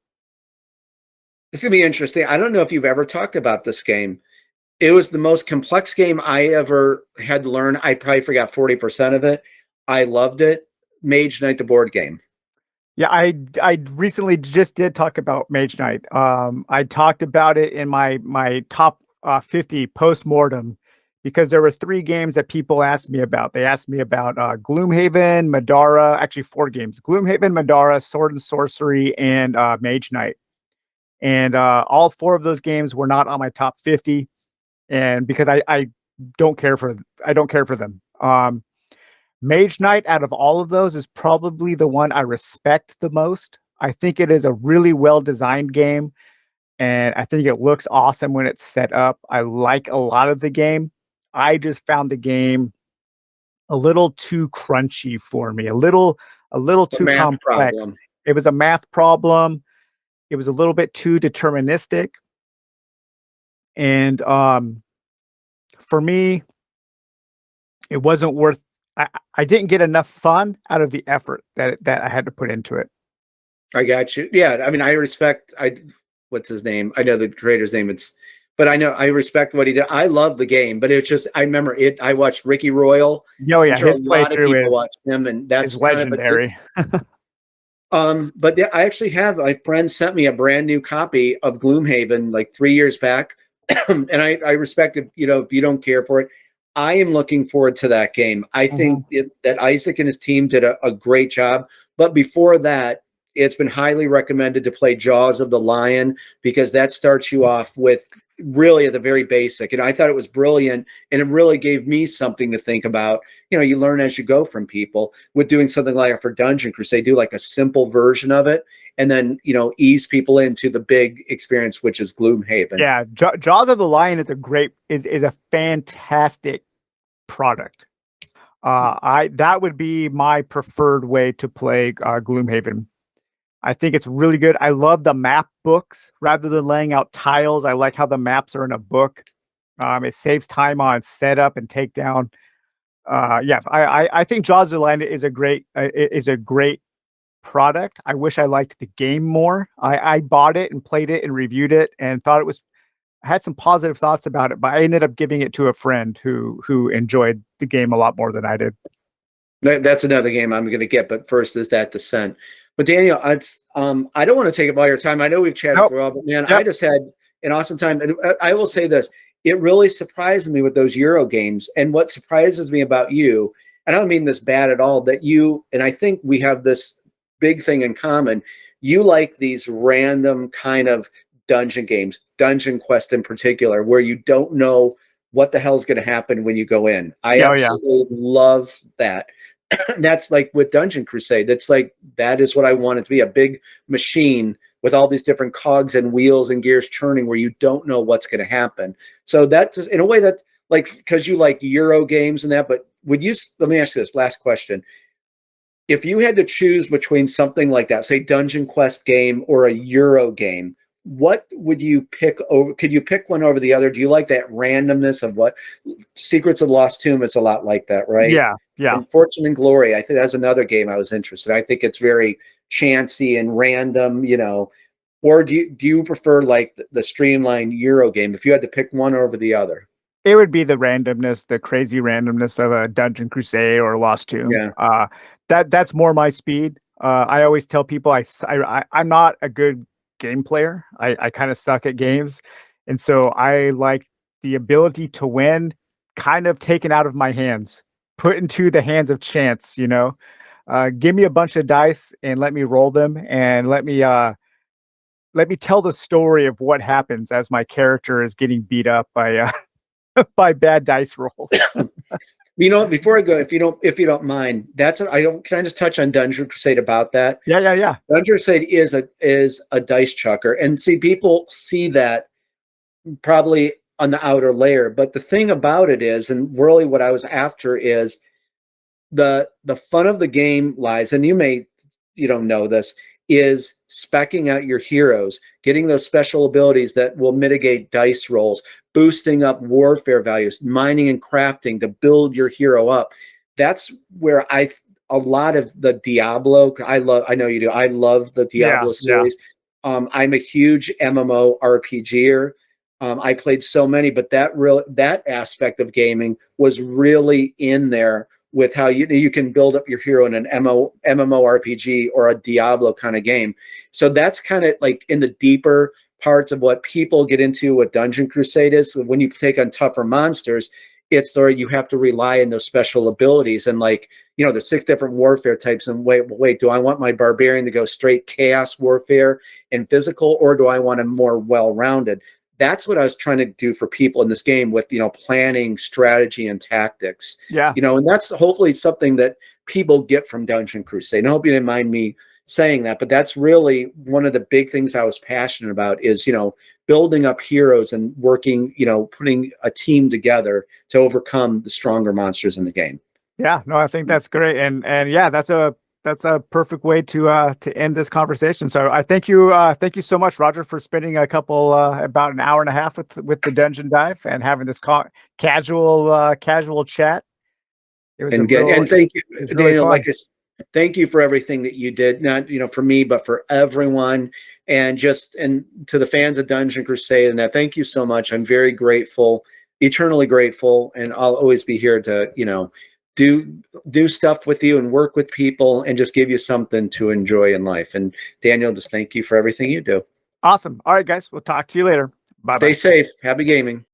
It's gonna be interesting. I don't know if you've ever talked about this game. It was the most complex game I ever had to learn. I probably forgot 40% of it. I loved it. Mage Knight, the board game. Yeah, I recently just did talk about Mage Knight. I talked about it in my top 50 post mortem because there were three games that people asked me about. They asked me about Gloomhaven, Madara, actually four games: Gloomhaven, Madara, Sword and Sorcery, and Mage Knight. And all four of those games were not on my top 50, and because I don't care for them. Mage Knight, out of all of those, is probably the one I respect the most. I think it is a really well designed game, and I think it looks awesome when it's set up. I like a lot of the game. I just found the game a little too crunchy for me, a little A too math complex. problem. It was a math problem. It was a little bit too deterministic, and for me, it wasn't worth. I didn't get enough fun out of the effort that I had to put into it. I got you. Yeah, I mean, I respect. What's his name? I know the creator's name. But I know I respect what he did. I love the game, but it's just I remember it. I watched Ricky Royal. Oh I'm yeah, sure a his lot of playthrough people is watch him, and is that's kind of a. legendary. But yeah, I actually have my friend sent me a brand new copy of Gloomhaven like 3 years back, and I respect it. You know, if you don't care for it, I am looking forward to that game. I think Mhm. that Isaac and his team did a great job. But before that, it's been highly recommended to play Jaws of the Lion because that starts you off with really at the very basic. And I thought it was brilliant, and it really gave me something to think about. You know, you learn as you go from people with doing something like for Dungeon Crusade, do like a simple version of it, and then ease people into the big experience, which is Gloomhaven. Yeah, Jaws of the Lion is a fantastic product. I That would be my preferred way to play Gloomhaven. I think it's really good. I love the map books rather than laying out tiles. I like how the maps are in a book. It saves time on setup and takedown. Yeah, I think Jaws of the Lion is a great product. I wish I liked the game more. I bought it and played it and reviewed it and thought it was I had some positive thoughts about it, but I ended up giving it to a friend who enjoyed the game a lot more than I did. That's another game I'm going to get, but first is that Descent. But Daniel, I don't want to take up all your time. I know we've chatted Nope. for a while, but man, I Yep. just had an awesome time. And I will say this: it really surprised me with those Euro games. And what surprises me about you, and I don't mean this bad at all, that you and I think we have this big thing in common. You like these random kind of dungeon games, Dungeon Quest in particular, where you don't know what the hell's going to happen when you go in. I Yeah, oh yeah. absolutely love that. that's like with Dungeon Crusade. That's like, that is what I want it to be, a big machine with all these different cogs and wheels and gears churning where you don't know what's going to happen. So that's just, in a way that, like, because you like Euro games and that, but would you, let me ask you this last question. If you had to choose between something like that, say Dungeon Quest game or a Euro game, what would you pick over? Could you pick one over the other? Do you like that randomness of what Secrets of the Lost Tomb? It's a lot like that, right? Yeah, yeah. And Fortune and Glory, I think that's another game I was interested. I think it's very chancy and random, you know. Or do you prefer like the streamlined Euro game if you had to pick one over the other? It would be the randomness, the crazy randomness of a Dungeon Crusade or Lost Tomb. Yeah. That's more my speed. I always tell people I'm not a good game player. I kind of suck at games, and so I like the ability to win, kind of taken out of my hands, put into the hands of chance. You know, give me a bunch of dice and let me roll them, and let me tell the story of what happens as my character is getting beat up by by bad dice rolls. You know, before I go, if you don't mind, that's what I don't. Can I just touch on Dungeon Crusade about that? Yeah, yeah, yeah. Dungeon Crusade is a dice chucker, and see, people see that probably on the outer layer, but the thing about it is, and really what I was after is the fun of the game lies, and you don't know this, is specking out your heroes, getting those special abilities that will mitigate dice rolls, boosting up warfare values, mining and crafting to build your hero up. That's where a lot of the Diablo, I know you do, I love the Yeah, Diablo yeah. series. I'm a huge MMO RPGer. I played so many, but that aspect of gaming was really in there with how you can build up your hero in an MMORPG or a Diablo kind of game. So that's kind of like in the deeper parts of what people get into what Dungeon Crusade is. When you take on tougher monsters, it's where you have to rely on those special abilities. And like, you know, there's 6 different warfare types. And wait, do I want my barbarian to go straight chaos warfare and physical, or do I want a more well-rounded? That's what I was trying to do for people in this game with, planning, strategy, and tactics. Yeah. And that's hopefully something that people get from Dungeon Crusade. And I hope you didn't mind me saying that, but that's really one of the big things I was passionate about is, building up heroes and working, putting a team together to overcome the stronger monsters in the game. Yeah, no, I think that's great. And yeah, that's a perfect way to end this conversation. So I thank you so much, Rodger, for spending about an hour and a half with the Dungeon Dive and having this casual chat. It was And good. And thank you, it was really Daniel. fun. Thank you for everything that you did, not, for me, but for everyone. And to the fans of Dungeon Crusade, and that, thank you so much. I'm very grateful, eternally grateful. And I'll always be here to, do stuff with you and work with people and just give you something to enjoy in life. And Daniel, just thank you for everything you do. Awesome. All right, guys, we'll talk to you later. Bye Stay bye. safe. Happy gaming.